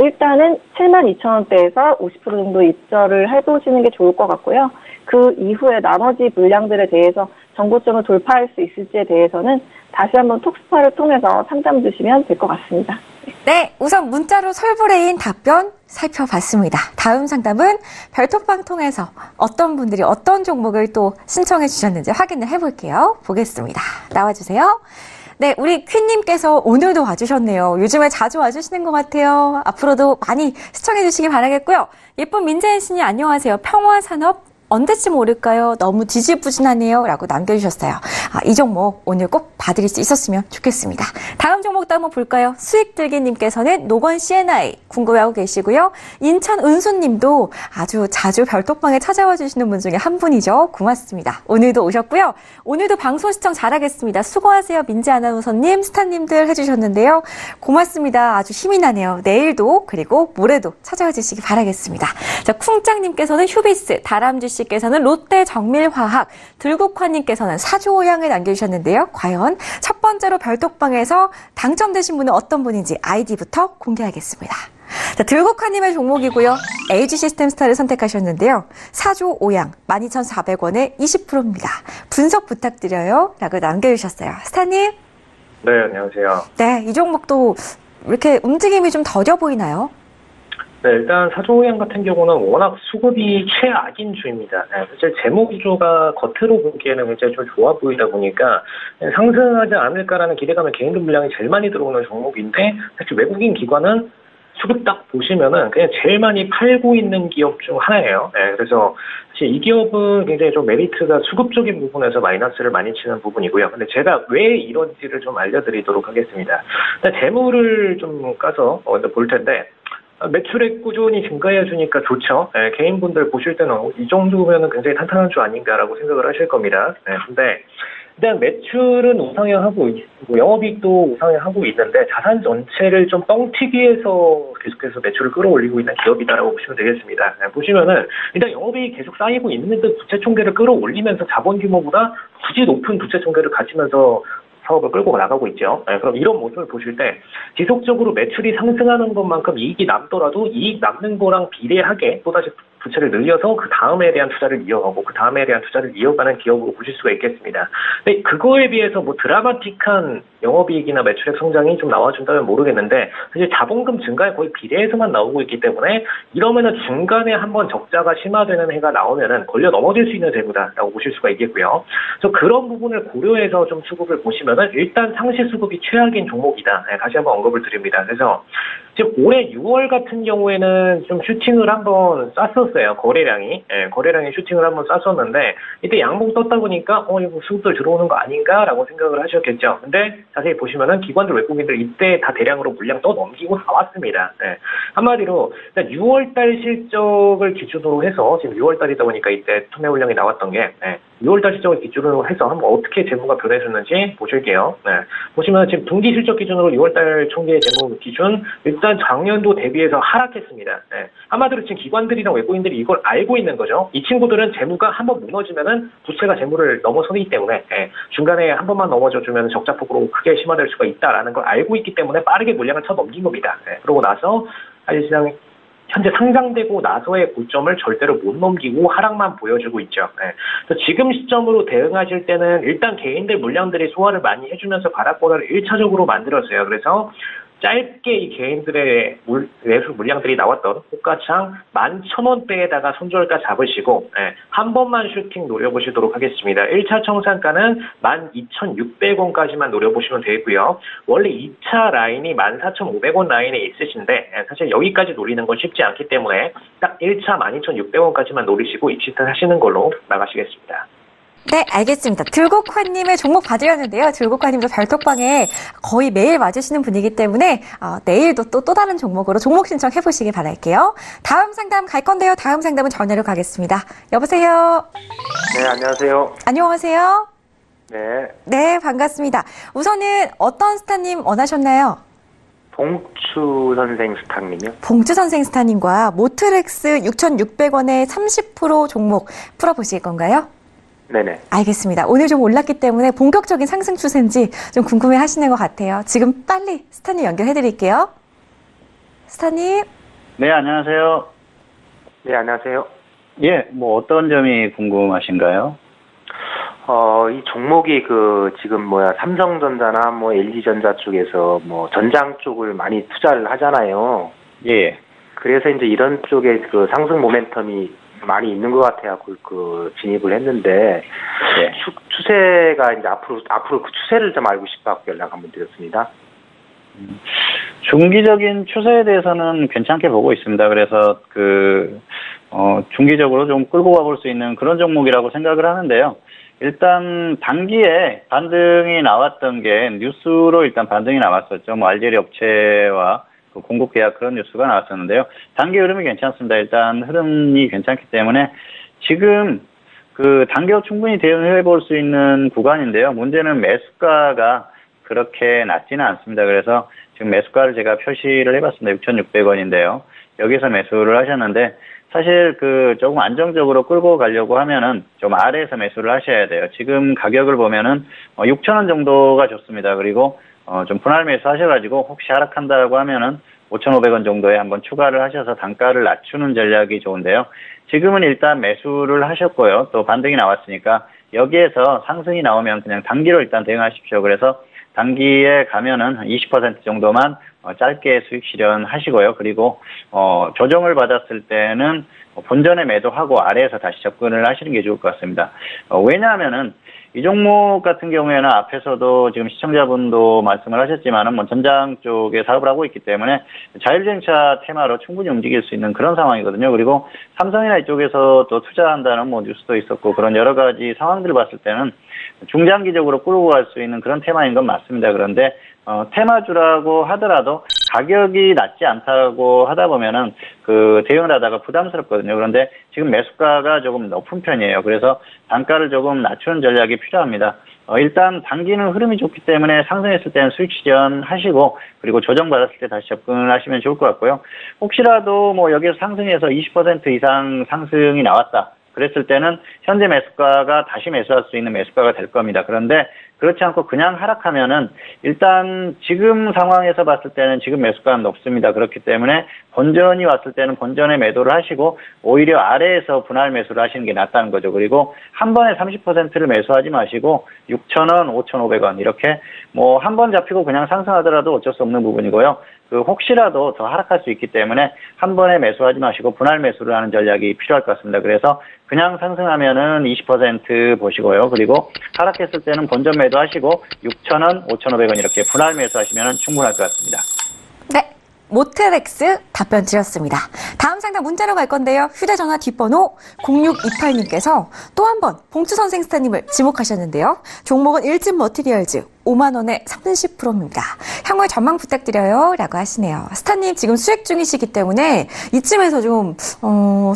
일단은 7만 2천 원대에서 50% 정도 입절을 해보시는 게 좋을 것 같고요. 그 이후에 나머지 물량들에 대해서 정고점을 돌파할 수 있을지에 대해서는 다시 한번 톡스타를 통해서 상담 주시면 될 것 같습니다. 네, 우선 문자로 솔브레인 답변 살펴봤습니다. 다음 상담은 별톡방 통해서 어떤 분들이 어떤 종목을 또 신청해 주셨는지 확인을 해볼게요. 보겠습니다. 나와주세요. 네, 우리 퀸님께서 오늘도 와주셨네요. 요즘에 자주 와주시는 것 같아요. 앞으로도 많이 시청해 주시기 바라겠고요. 예쁜 민재인 씨님 안녕하세요. 평화산업 언제쯤 오를까요? 너무 지지부진하네요. 라고 남겨주셨어요. 이 종목 오늘 꼭 봐드릴 수 있었으면 좋겠습니다. 다음 종목도 한번 볼까요? 수익들기님께서는 노건 CNI 궁금해하고 계시고요. 인천 은수님도 아주 자주 별톡방에 찾아와 주시는 분 중에 한 분이죠. 고맙습니다. 오늘도 오셨고요. 오늘도 방송 시청 잘하겠습니다. 수고하세요. 민지 아나운서님, 스타님들 해주셨는데요. 고맙습니다. 아주 힘이 나네요. 내일도 그리고 모레도 찾아와 주시기 바라겠습니다. 자, 쿵짱님께서는 휴비스, 다람쥐씨 씨께서는 롯데 정밀화학, 들국화님께서는 사주오양을 남겨주셨는데요. 과연 첫 번째로 별톡방에서 당첨되신 분은 어떤 분인지 아이디부터 공개하겠습니다. 자, 들국화님의 종목이고요. LG 시스템스타를 선택하셨는데요. 사주오양 12,400원에 20%입니다. 분석 부탁드려요. 라고 남겨주셨어요. 스타님. 네, 안녕하세요. 네, 이 종목도 이렇게 움직임이 좀 더뎌 보이나요? 네, 일단 사조오양 같은 경우는 워낙 수급이 최악인 주입니다. 네, 사실 재무 구조가 겉으로 보기에는 굉장히 좀 좋아 보이다 보니까 상승하지 않을까라는 기대감에 개인들 물량이 제일 많이 들어오는 종목인데 사실 외국인 기관은 수급 딱 보시면은 그냥 제일 많이 팔고 있는 기업 중 하나예요. 네, 그래서 사실 이 기업은 굉장히 좀 메리트가 수급적인 부분에서 마이너스를 많이 치는 부분이고요. 근데 제가 왜 이런지를 좀 알려드리도록 하겠습니다. 일단 재무를 좀 까서 먼저 볼 텐데 매출액 꾸준히 증가해 주니까 좋죠. 네, 개인분들 보실 때는 이 정도면은 굉장히 탄탄한 주 아닌가라고 생각을 하실 겁니다. 네, 근데 일단 매출은 우상향하고 있고 영업이익도 우상향하고 있는데 자산 전체를 좀 뻥튀기 해서 계속해서 매출을 끌어올리고 있는 기업이다라고 보시면 되겠습니다. 네, 보시면은 일단 영업이익이 계속 쌓이고 있는데 부채 총계를 끌어올리면서 자본 규모보다 굳이 높은 부채 총계를 가지면서 사업을 끌고 나가고 있죠. 네, 그럼 이런 모습을 보실 때 지속적으로 매출이 상승하는 것만큼 이익이 남더라도 이익 남는 거랑 비례하게 또다시 부채를 늘려서 그 다음에 대한 투자를 이어가고 그 다음에 대한 투자를 이어가는 기업으로 보실 수가 있겠습니다. 근데 그거에 비해서 뭐 드라마틱한 영업이익이나 매출액 성장이 좀 나와준다면 모르겠는데 사실 자본금 증가에 거의 비례해서만 나오고 있기 때문에 이러면은 중간에 한번 적자가 심화되는 해가 나오면은 걸려 넘어질 수 있는 재무다라고 보실 수가 있겠고요. 그래서 그런 부분을 고려해서 좀 수급을 보시면은 일단 상시 수급이 최악인 종목이다. 네, 다시 한번 언급을 드립니다. 그래서 지금 올해 6월 같은 경우에는 좀 슈팅을 한번 쐈었어요. 거래량이. 예, 거래량이 슈팅을 한번 쐈었는데 이때 양봉 떴다 보니까 이거 수급들 들어오는 거 아닌가라고 생각을 하셨겠죠. 근데 자세히 보시면은 기관들 외국인들 이때 다 대량으로 물량 떠넘기고 나왔습니다. 예, 한마디로 일단 6월달 실적을 기준으로 해서 지금 6월달이다 보니까 이때 투매 물량이 나왔던 게 6월달 실적을 기준으로 해서 한번 어떻게 재무가 변해졌는지 보실게요. 네. 보시면 지금 분기 실적 기준으로 6월달 총계 재무 기준 일단 작년도 대비해서 하락했습니다. 네. 한마디로 지금 기관들이랑 외국인들이 이걸 알고 있는 거죠. 이 친구들은 재무가 한번 무너지면은 부채가 재무를 넘어서기 때문에 중간에 한 번만 넘어져주면 적자폭으로 크게 심화될 수가 있다라는 걸 알고 있기 때문에 빠르게 물량을 쳐 넘긴 겁니다. 그러고 나서 사실상 현재 상장되고 나서의 고점을 절대로 못 넘기고 하락만 보여주고 있죠. 그래서 지금 시점으로 대응하실 때는 일단 개인들 물량들이 소화를 많이 해주면서 바닥권을 1차적으로 만들었어요. 그래서 짧게 이 개인들의 매수 물량들이 나왔던 호가창 11,000원대에다가 손절가 잡으시고 한 번만 슈팅 노려보시도록 하겠습니다. 1차 청산가는 12,600원까지만 노려보시면 되고요. 원래 2차 라인이 14,500원 라인에 있으신데 사실 여기까지 노리는 건 쉽지 않기 때문에 딱 1차 12,600원까지만 노리시고 입시를 하시는 걸로 나가시겠습니다. 네, 알겠습니다. 들국화님의 종목 봐드렸는데요. 들국화님도 별톡방에 거의 매일 맞으시는 분이기 때문에 내일도 또 다른 종목으로 종목 신청해보시기 바랄게요. 다음 상담 갈 건데요. 다음 상담은 전화로 가겠습니다. 여보세요? 네, 안녕하세요. 안녕하세요? 네. 네, 반갑습니다. 우선은 어떤 스타님 원하셨나요? 봉추 선생 스타님이요? 봉추 선생 스타님과 모트렉스 6,600원에 30% 종목 풀어보실 건가요? 네네. 알겠습니다. 오늘 좀 올랐기 때문에 본격적인 상승 추세인지 좀 궁금해 하시는 것 같아요. 지금 빨리 스타님 연결해드릴게요. 스타님. 네, 안녕하세요. 네, 안녕하세요. 예, 뭐 어떤 점이 궁금하신가요? 이 종목이 지금 삼성전자나 LG전자 쪽에서 전장 쪽을 많이 투자를 하잖아요. 예. 그래서 이제 이런 쪽에 상승 모멘텀이 많이 있는 것 같아요. 진입을 했는데 네. 추세가 이제 앞으로 그 추세를 좀 알고 싶어서 연락 한번 드렸습니다. 중기적인 추세에 대해서는 괜찮게 보고 있습니다. 그래서 중기적으로 좀 끌고 가볼 수 있는 그런 종목이라고 생각을 하는데요. 일단 단기에 반등이 나왔던 게 뉴스로 일단 반등이 나왔었죠. 알제리 업체와 공급 계약 그런 뉴스가 나왔었는데요. 단기 흐름이 괜찮습니다. 일단 흐름이 괜찮기 때문에 지금 단기로 충분히 대응해 볼 수 있는 구간인데요. 문제는 매수가가 그렇게 낮지는 않습니다. 그래서 지금 매수가를 제가 표시를 해봤습니다. 6,600원인데요. 여기서 매수를 하셨는데 사실 조금 안정적으로 끌고 가려고 하면은 좀 아래에서 매수를 하셔야 돼요. 지금 가격을 보면은 6,000원 정도가 좋습니다. 그리고 좀 분할 매수 하셔가지고 혹시 하락한다고 하면은 5,500원 정도에 한번 추가를 하셔서 단가를 낮추는 전략이 좋은데요. 지금은 일단 매수를 하셨고요. 또 반등이 나왔으니까 여기에서 상승이 나오면 그냥 단기로 일단 대응하십시오. 그래서 단기에 가면은 20% 정도만 짧게 수익 실현하시고요. 그리고 조정을 받았을 때는 본전에 매도하고 아래에서 다시 접근을 하시는 게 좋을 것 같습니다. 왜냐하면은 이 종목 같은 경우에는 앞에서도 지금 시청자분도 말씀을 하셨지만은 전장 쪽에 사업을 하고 있기 때문에 자율주행차 테마로 충분히 움직일 수 있는 그런 상황이거든요. 그리고 삼성이나 이쪽에서 또 투자한다는 뉴스도 있었고 그런 여러 가지 상황들을 봤을 때는 중장기적으로 끌고 갈 수 있는 그런 테마인 건 맞습니다. 그런데 테마주라고 하더라도 가격이 낮지 않다고 하다 보면은 대응을 하다가 부담스럽거든요. 그런데 지금 매수가가 조금 높은 편이에요. 그래서 단가를 조금 낮추는 전략이 필요합니다. 일단 단기는 흐름이 좋기 때문에 상승했을 때는 수익 실현하시고 그리고 조정받았을 때 다시 접근을 하시면 좋을 것 같고요. 혹시라도 여기서 상승해서 20% 이상 상승이 나왔다. 그랬을 때는 현재 매수가가 다시 매수할 수 있는 매수가가 될 겁니다. 그런데 그렇지 않고 그냥 하락하면은 일단 지금 상황에서 봤을 때는 지금 매수가는 높습니다. 그렇기 때문에 본전이 왔을 때는 본전에 매도를 하시고 오히려 아래에서 분할 매수를 하시는 게 낫다는 거죠. 그리고 한 번에 30%를 매수하지 마시고 6,000원, 5,500원 이렇게 한 번 잡히고 그냥 상승하더라도 어쩔 수 없는 부분이고요. 혹시라도 더 하락할 수 있기 때문에 한 번에 매수하지 마시고 분할 매수를 하는 전략이 필요할 것 같습니다. 그래서 그냥 상승하면은 20% 보시고요. 그리고 하락했을 때는 본전 매도하시고 6,000원, 5,500원 이렇게 분할 매수하시면 충분할 것 같습니다. 네. 모텔엑스 답변 드렸습니다. 다음 상담 문자로 갈 건데요. 휴대전화 뒷번호 0628님께서 또 한 번 봉투 선생 스타님을 지목하셨는데요. 종목은 일진 머티리얼즈 5만 원에 30%입니다. 향후에 전망 부탁드려요 라고 하시네요. 스타님 지금 수익 중이시기 때문에 이쯤에서 좀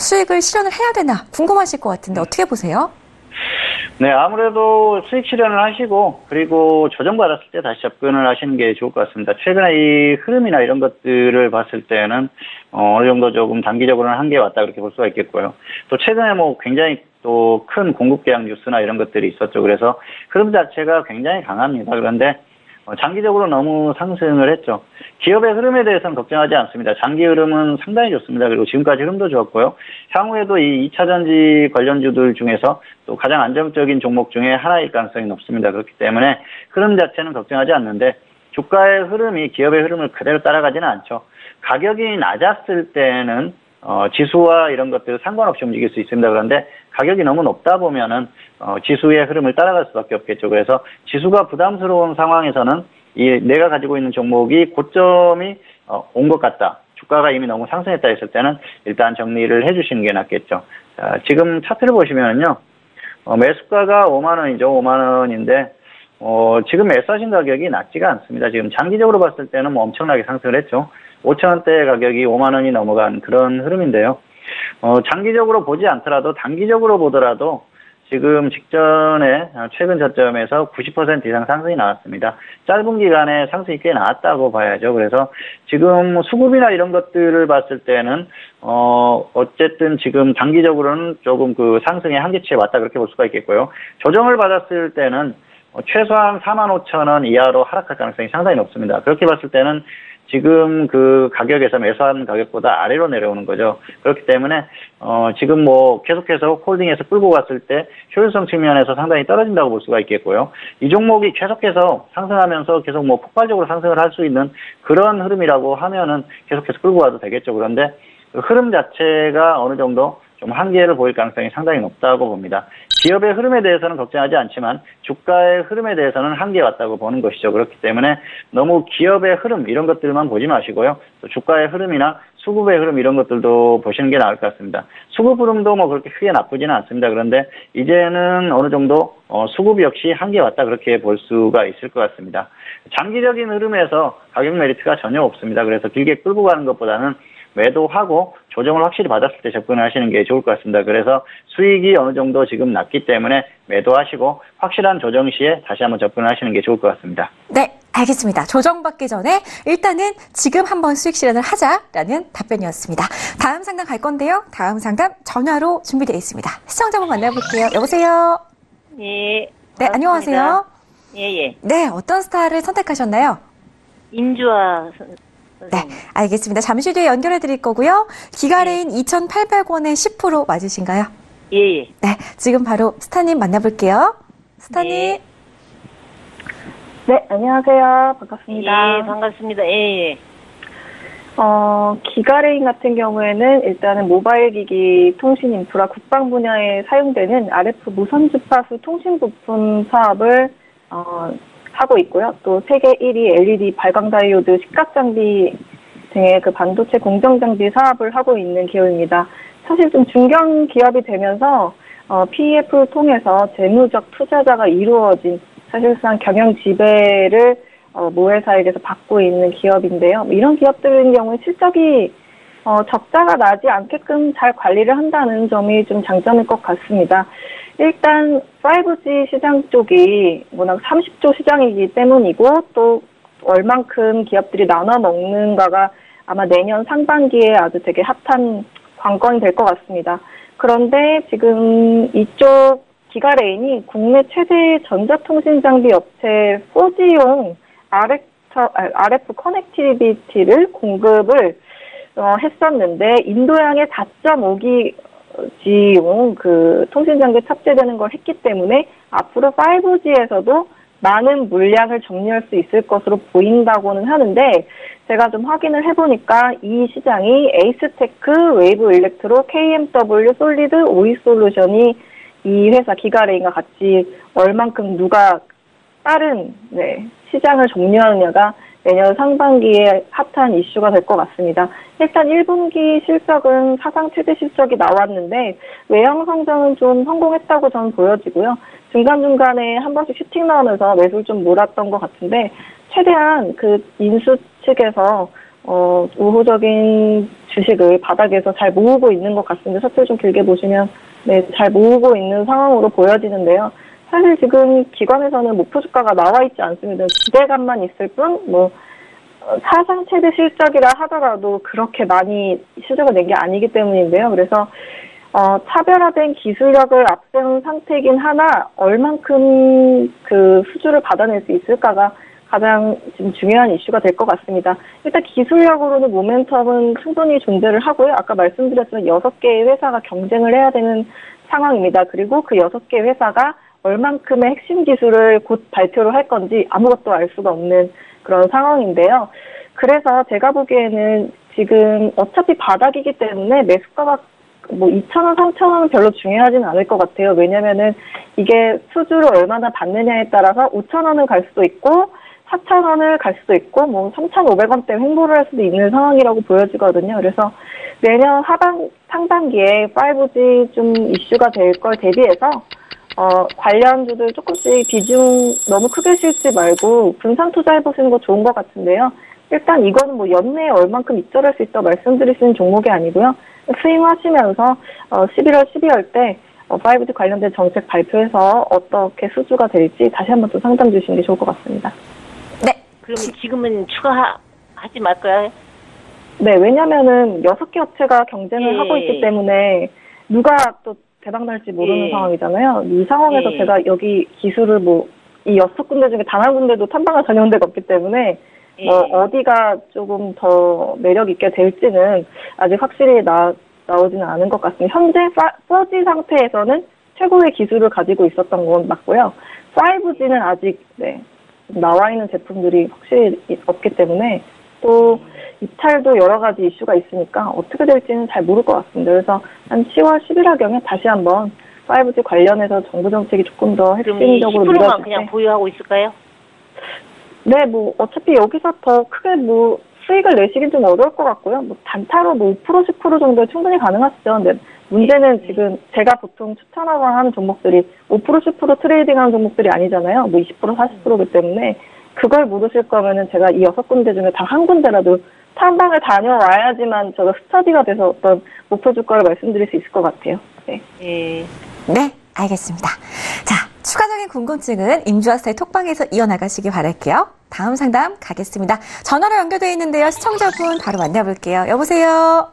수익을 실현을 해야 되나 궁금하실 것 같은데 어떻게 보세요? 네, 아무래도 수익 실현을 하시고 그리고 조정받았을 때 다시 접근을 하시는 게 좋을 것 같습니다. 최근에 이 흐름이나 이런 것들을 봤을 때는 어느 정도 조금 단기적으로는 한계에 왔다 그렇게 볼 수가 있겠고요. 또 최근에 굉장히 또 큰 공급 계약 뉴스나 이런 것들이 있었죠. 그래서 흐름 자체가 굉장히 강합니다. 그런데 장기적으로 너무 상승을 했죠. 기업의 흐름에 대해서는 걱정하지 않습니다. 장기 흐름은 상당히 좋습니다. 그리고 지금까지 흐름도 좋았고요. 향후에도 이 2차전지 관련주들 중에서 또 가장 안정적인 종목 중에 하나일 가능성이 높습니다. 그렇기 때문에 흐름 자체는 걱정하지 않는데 주가의 흐름이 기업의 흐름을 그대로 따라가지는 않죠. 가격이 낮았을 때는 지수와 이런 것들 상관없이 움직일 수 있습니다. 그런데 가격이 너무 높다 보면은 지수의 흐름을 따라갈 수밖에 없겠죠. 그래서 지수가 부담스러운 상황에서는 내가 가지고 있는 종목이 고점이 온 것 같다. 주가가 이미 너무 상승했다 했을 때는 일단 정리를 해주시는 게 낫겠죠. 자, 지금 차트를 보시면은요. 매수가가 5만 원이죠. 5만 원인데 지금 매수하신 가격이 낮지가 않습니다. 지금 장기적으로 봤을 때는 엄청나게 상승을 했죠. 5,000원대 가격이 5만 원이 넘어간 그런 흐름인데요. 장기적으로 보지 않더라도 단기적으로 보더라도 지금 직전에 최근 저점에서 90% 이상 상승이 나왔습니다. 짧은 기간에 상승이 꽤 나왔다고 봐야죠. 그래서 지금 수급이나 이런 것들을 봤을 때는 어쨌든 지금 단기적으로는 조금 상승의 한계치에 왔다 그렇게 볼 수가 있겠고요. 조정을 받았을 때는 최소한 45,000원 이하로 하락할 가능성이 상당히 높습니다. 그렇게 봤을 때는 지금 가격에서 매수한 가격보다 아래로 내려오는 거죠. 그렇기 때문에 지금 계속해서 홀딩해서 끌고 갔을 때 효율성 측면에서 상당히 떨어진다고 볼 수가 있겠고요. 이 종목이 계속해서 상승하면서 계속 폭발적으로 상승을 할 수 있는 그런 흐름이라고 하면은 계속해서 끌고 가도 되겠죠. 그런데 흐름 자체가 어느 정도 좀 한계를 보일 가능성이 상당히 높다고 봅니다. 기업의 흐름에 대해서는 걱정하지 않지만 주가의 흐름에 대해서는 한계에 왔다고 보는 것이죠. 그렇기 때문에 너무 기업의 흐름 이런 것들만 보지 마시고요. 또 주가의 흐름이나 수급의 흐름 이런 것들도 보시는 게 나을 것 같습니다. 수급 흐름도 그렇게 크게 나쁘지는 않습니다. 그런데 이제는 어느 정도 수급 역시 한계에 왔다 그렇게 볼 수가 있을 것 같습니다. 장기적인 흐름에서 가격 메리트가 전혀 없습니다. 그래서 길게 끌고 가는 것보다는 매도하고 조정을 확실히 받았을 때 접근을 하시는 게 좋을 것 같습니다. 그래서 수익이 어느 정도 지금 났기 때문에 매도하시고 확실한 조정 시에 다시 한번 접근을 하시는 게 좋을 것 같습니다. 네, 알겠습니다. 조정받기 전에 일단은 지금 한번 수익 실현을 하자라는 답변이었습니다. 다음 상담 갈 건데요. 다음 상담 전화로 준비되어 있습니다. 시청자분 만나볼게요. 여보세요? 예. 네, 안녕하세요. 예. 네, 어떤 스타를 선택하셨나요? 임주아 네, 알겠습니다. 잠시 뒤에 연결해 드릴 거고요. 기가레인 2,800원에 10% 맞으신가요? 예. 네, 지금 바로 스타님 만나볼게요. 스타님. 네, 안녕하세요. 반갑습니다. 예, 반갑습니다. 예. 기가레인 같은 경우에는 일단은 모바일 기기 통신 인프라 국방 분야에 사용되는 RF 무선 주파수 통신 부품 사업을 하고 있고요. 또 세계 1위 LED 발광 다이오드 식각 장비 등의 그 반도체 공정 장비 사업을 하고 있는 기업입니다. 사실 좀 중견 기업이 되면서 PEF를 통해서 재무적 투자자가 이루어진 사실상 경영 지배를 모회사에게서 받고 있는 기업인데요. 이런 기업들의 경우에 실적이 적자가 나지 않게끔 잘 관리를 한다는 점이 좀 장점일 것 같습니다. 일단 5G 시장 쪽이 워낙 30조 시장이기 때문이고 또 얼만큼 기업들이 나눠 먹는가가 아마 내년 상반기에 아주 되게 핫한 관건이 될 것 같습니다. 그런데 지금 이쪽 기가레인이 국내 최대 전자통신 장비 업체 4G용 RF 커넥티비티를 공급을 했었는데 인도양의 4.5G용 그 통신 장비에 탑재되는 걸 했기 때문에 앞으로 5G에서도 많은 물량을 정리할 수 있을 것으로 보인다고는 하는데 제가 좀 확인을 해보니까 이 시장이 에이스테크, 웨이브 일렉트로, KMW, 솔리드, 오이솔루션이 이 회사 기가레인과 같이 얼만큼 누가 다른 시장을 점유하느냐가 내년 상반기에 핫한 이슈가 될 것 같습니다. 일단 1분기 실적은 사상 최대 실적이 나왔는데 외형 성장은 좀 성공했다고 저는 보여지고요. 중간중간에 한 번씩 슈팅 나오면서 매수를 좀 몰았던 것 같은데 최대한 그 인수 측에서 우호적인 주식을 바닥에서 잘 모으고 있는 것 같습니다. 차트를 좀 길게 보시면 잘 모으고 있는 상황으로 보여지는데요. 사실 지금 기관에서는 목표 주가가 나와 있지 않습니다. 기대감만 있을 뿐, 사상 최대 실적이라 하더라도 그렇게 많이 실적을 낸 게 아니기 때문인데요. 그래서, 차별화된 기술력을 앞세운 상태이긴 하나, 얼만큼 그 수주를 받아낼 수 있을까가 가장 지금 중요한 이슈가 될 것 같습니다. 일단 기술력으로는 모멘텀은 충분히 존재를 하고요. 아까 말씀드렸지만 6개의 회사가 경쟁을 해야 되는 상황입니다. 그리고 그 6개의 회사가 얼만큼의 핵심 기술을 곧 발표를 할 건지 아무것도 알 수가 없는 그런 상황인데요. 그래서 제가 보기에는 지금 어차피 바닥이기 때문에 매수가가 2,000원, 3,000원은 별로 중요하지는 않을 것 같아요. 왜냐면은 이게 수주를 얼마나 받느냐에 따라서 5,000원을 갈 수도 있고 4,000원을 갈 수도 있고 3,500원대 횡보를 할 수도 있는 상황이라고 보여지거든요. 그래서 내년 상반기에 5G 좀 이슈가 될 걸 대비해서 관련주들 조금씩 비중 너무 크게 실지 말고 분산 투자해보시는 거 좋은 것 같은데요. 일단 이거는 연내에 얼만큼 입절할 수 있다고 말씀드릴 수 있는 종목이 아니고요. 스윙하시면서 11월, 12월 때 5G 관련된 정책 발표해서 어떻게 수주가 될지 다시 한번 또 상담 주시는 게 좋을 것 같습니다. 네. 그러면 지금은 추가하지 말까요? 네, 왜냐면은 6개 업체가 경쟁을 하고 있기 때문에 누가 또 대박 날지 모르는 상황이잖아요. 이 상황에서 제가 여기 기술을 이 6군데 중에 단 한 군데도 탐방을 다녀온 데가 없기 때문에 어디가 조금 더 매력 있게 될지는 아직 확실히 나오지는 않은 것 같습니다. 현재 4G 상태에서는 최고의 기술을 가지고 있었던 건 맞고요. 5G는 아직 나와 있는 제품들이 확실히 없기 때문에 또 입찰도 여러 가지 이슈가 있으니까 어떻게 될지는 잘 모를 것 같습니다. 그래서 한 10월, 11월경에 다시 한번 5G 관련해서 정부 정책이 조금 더 핵심적으로 밀어질 때 10%만 그냥 보유하고 있을까요? 네, 어차피 여기서 더 크게 수익을 내시긴 좀 어려울 것 같고요. 단타로 5%, 10% 정도 충분히 가능하시죠. 근데 문제는 지금 제가 보통 추천하고 하는 종목들이 5%, 10% 트레이딩 하는 종목들이 아니잖아요. 20%, 40%기 때문에 그걸 물으실 거면은 제가 이 6군데 중에 단 한 군데라도 탐방을 다녀와야지만 저도 스터디가 돼서 어떤 목표 주가를 말씀드릴 수 있을 것 같아요. 네. 네, 알겠습니다. 자, 추가적인 궁금증은 임주아스타의 톡방에서 이어나가시기 바랄게요. 다음 상담 가겠습니다. 전화로 연결되어 있는데요. 시청자분 바로 만나볼게요. 여보세요?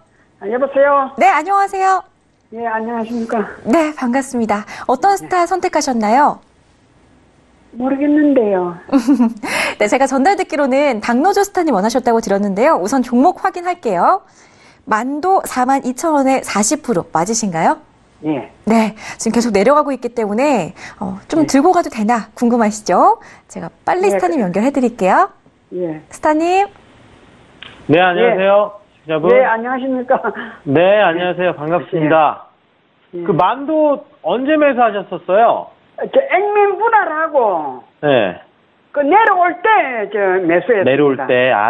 여보세요? 네, 안녕하세요. 예, 안녕하십니까? 네, 반갑습니다. 어떤 스타 선택하셨나요? 모르겠는데요. 네, 제가 전달 듣기로는 당노조 스타님 원하셨다고 들었는데요. 우선 종목 확인할게요. 만도 42,000원에 40% 맞으신가요? 예. 네, 지금 계속 내려가고 있기 때문에 좀 들고 가도 되나 궁금하시죠? 제가 빨리 스타님 연결해드릴게요. 예. 스타님. 네, 안녕하세요. 시청자분. 네, 안녕하십니까? 네, 안녕하세요. 반갑습니다. 그 만도 언제 매수하셨었어요? 저 액면 분할하고 네. 그 내려올 때 저 매수했습니다.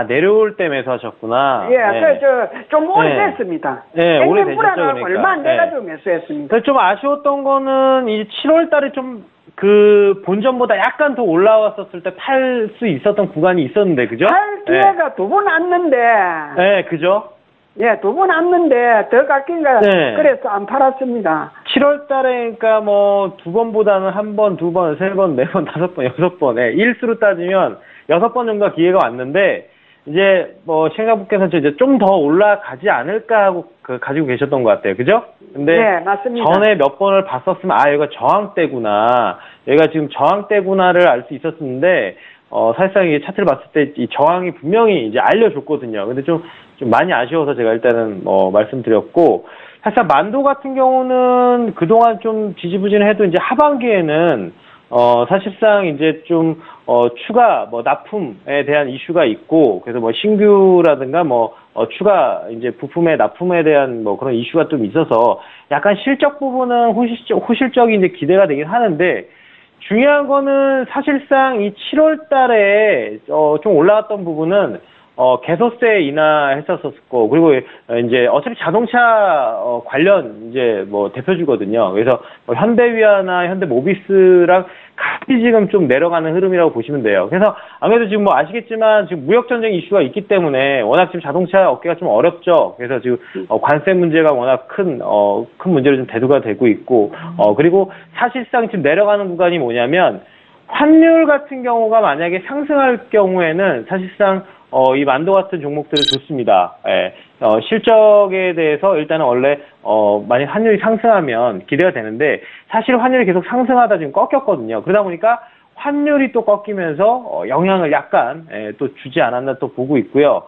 내려올 때 매수하셨구나. 예, 네. 좀 오래됐습니다. 네, 액면 오래되셨죠, 분할하고 그러니까. 얼마 안 돼가지고 매수했습니다. 좀 아쉬웠던 거는 이제 7월 달에 좀 그 본전보다 약간 더 올라왔었을 때 팔 수 있었던 구간이 있었는데, 그죠? 팔 기회가 두 번 왔는데. 네, 그죠? 예, 두 번 왔는데 더 깎인가 네. 그래서 안 팔았습니다. 7월 달에 그러니까 뭐 두 번보다는 한 번, 두 번, 세 번, 네 번, 다섯 번, 여섯 번, 일수로 따지면 6번 정도가 기회가 왔는데 이제 뭐 시청자분께서 이제 좀 더 올라가지 않을까 하고 가지고 계셨던 것 같아요. 그죠? 근데 네, 맞습니다. 전에 몇 번을 봤었으면 여기가 저항대구나. 여기가 지금 저항대구나를 알 수 있었는데 사실상 이 차트를 봤을 때 이 저항이 분명히 이제 알려줬거든요. 근데 좀 많이 아쉬워서 제가 일단은 말씀드렸고, 사실상 만도 같은 경우는 그동안 좀 지지부진해도 이제 하반기에는 사실상 이제 좀 추가 납품에 대한 이슈가 있고, 그래서 신규라든가 추가 이제 부품의 납품에 대한 그런 이슈가 좀 있어서 약간 실적 부분은 호실적인 이제 기대가 되긴 하는데, 중요한 거는 사실상 이 7월 달에 좀 올라왔던 부분은 개소세 인하했었었고, 그리고 이제 어차피 자동차 관련 이제 대표주거든요. 그래서 현대위아나 현대모비스랑 같이 지금 좀 내려가는 흐름이라고 보시면 돼요. 그래서 아무래도 지금 아시겠지만 지금 무역 전쟁 이슈가 있기 때문에 워낙 지금 자동차 업계가 좀 어렵죠. 그래서 지금 관세 문제가 워낙 큰 문제로 좀 대두가 되고 있고, 그리고 사실상 지금 내려가는 구간이 뭐냐면, 환율 같은 경우가 만약에 상승할 경우에는 사실상 이 만도 같은 종목들은 좋습니다. 예. 실적에 대해서 일단은 원래 만약 환율이 상승하면 기대가 되는데, 사실 환율이 계속 상승하다 지금 꺾였거든요. 그러다 보니까 환율이 또 꺾이면서 영향을 약간 또 주지 않았나 또 보고 있고요.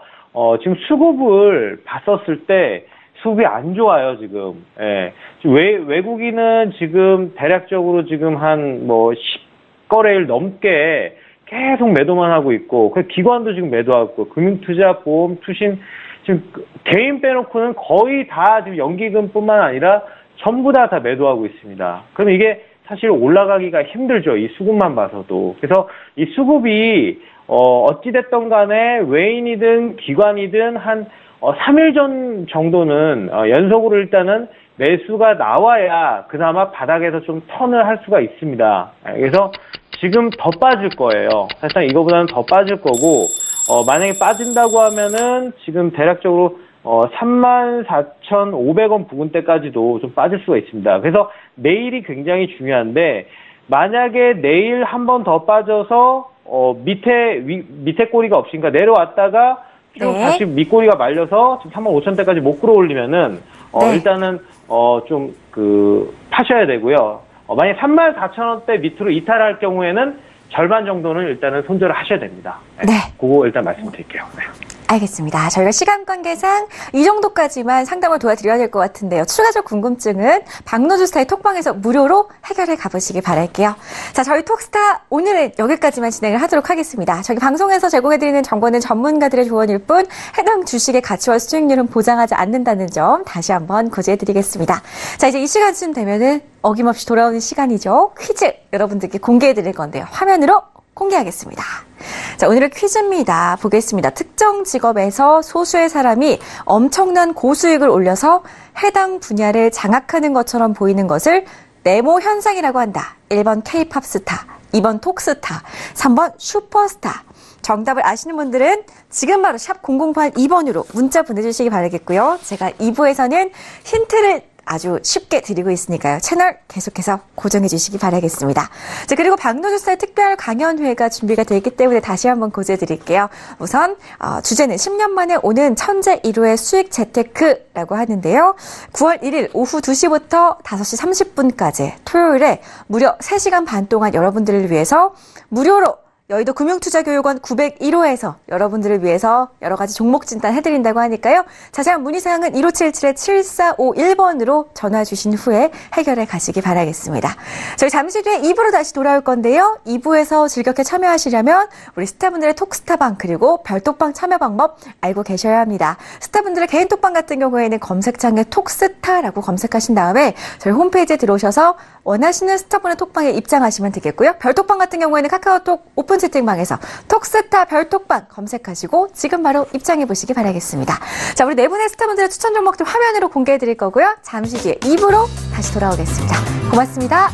지금 수급을 봤었을 때 수급이 안 좋아요, 지금. 예. 외국인은 지금 대략적으로 지금 한 10거래일 넘게 계속 매도만 하고 있고, 그 기관도 지금 매도하고 있고, 금융투자, 보험, 투신, 지금 개인 빼놓고는 거의 다 지금 연기금뿐만 아니라 전부 다 매도하고 있습니다. 그럼 이게 사실 올라가기가 힘들죠. 이 수급만 봐서도. 그래서 이 수급이 어찌됐든 간에 외인이든 기관이든 한 3일 전 정도는 연속으로 일단은 매수가 나와야 그나마 바닥에서 좀 턴을 할 수가 있습니다. 그래서 지금 더 빠질 거예요. 사실상 이거보다는 더 빠질 거고, 만약에 빠진다고 하면은 지금 대략적으로 34,500원 부근대까지도 좀 빠질 수가 있습니다. 그래서 내일이 굉장히 중요한데, 만약에 내일 한 번 더 빠져서 밑에 꼬리가 없으니까 내려왔다가 쭉 다시 밑꼬리가 말려서 지금 35,000대까지 못 끌어올리면은 일단은 좀 파셔야 되고요. 만약 34,000원대 밑으로 이탈할 경우에는 절반 정도는 일단은 손절을 하셔야 됩니다. 네. 그거 일단 말씀드릴게요. 네. 알겠습니다. 저희가 시간 관계상 이 정도까지만 상담을 도와드려야 될 것 같은데요. 추가적 궁금증은 박노주스타의 톡방에서 무료로 해결해 가보시기 바랄게요. 자, 저희 톡스타 오늘은 여기까지만 진행을 하도록 하겠습니다. 저희 방송에서 제공해드리는 정보는 전문가들의 조언일 뿐 해당 주식의 가치와 수익률은 보장하지 않는다는 점 다시 한번 고지해드리겠습니다. 자, 이제 이 시간쯤 되면은 어김없이 돌아오는 시간이죠. 퀴즈 여러분들께 공개해드릴 건데요. 화면으로 공개하겠습니다. 자, 오늘의 퀴즈입니다. 보겠습니다. 특정 직업에서 소수의 사람이 엄청난 고수익을 올려서 해당 분야를 장악하는 것처럼 보이는 것을 네모 현상이라고 한다. 1번 K-팝 스타, 2번 톡스타, 3번 슈퍼스타. 정답을 아시는 분들은 지금 바로 샵 0082번으로 문자 보내주시기 바라겠고요. 제가 2부에서는 힌트를 아주 쉽게 드리고 있으니까요. 채널 계속해서 고정해 주시기 바라겠습니다. 자, 그리고 박노주 스타의 특별 강연회가 준비가 되어 있기 때문에 다시 한번 고지해 드릴게요. 우선 주제는 10년 만에 오는 천재 1호의 수익 재테크라고 하는데요. 9월 1일 오후 2시부터 5시 30분까지 토요일에 무려 3시간 반 동안 여러분들을 위해서 무료로 여의도 금융투자교육원 901호에서 여러분들을 위해서 여러 가지 종목 진단 해드린다고 하니까요. 자세한 문의사항은 1577-7451번으로 전화 주신 후에 해결해 가시기 바라겠습니다. 저희 잠시 뒤에 2부로 다시 돌아올 건데요. 2부에서 즐겁게 참여하시려면 우리 스타분들의 톡스타방 그리고 별톡방 참여 방법 알고 계셔야 합니다. 스타분들의 개인 톡방 같은 경우에는 검색창에 톡스타라고 검색하신 다음에 저희 홈페이지에 들어오셔서 원하시는 스타분의 톡방에 입장하시면 되겠고요. 별톡방 같은 경우에는 카카오톡 오픈 채팅방에서 톡스타 별톡방 검색하시고 지금 바로 입장해 보시기 바라겠습니다. 자, 우리 네 분의 스타분들의 추천 종목들 화면으로 공개해 드릴 거고요. 잠시 뒤에 2부로 다시 돌아오겠습니다. 고맙습니다.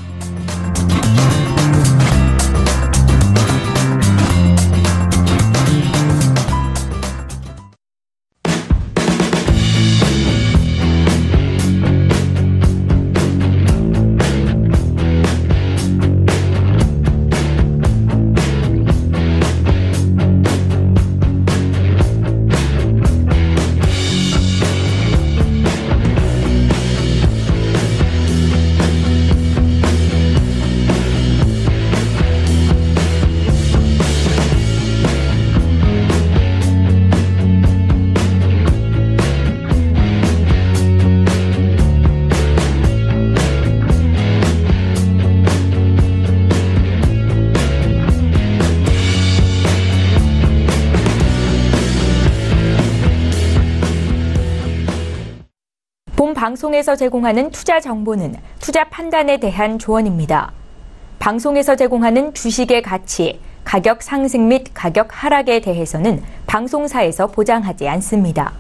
본 방송에서 제공하는 투자 정보는 투자 판단에 대한 조언입니다. 방송에서 제공하는 주식의 가치, 가격 상승 및 가격 하락에 대해서는 방송사에서 보장하지 않습니다.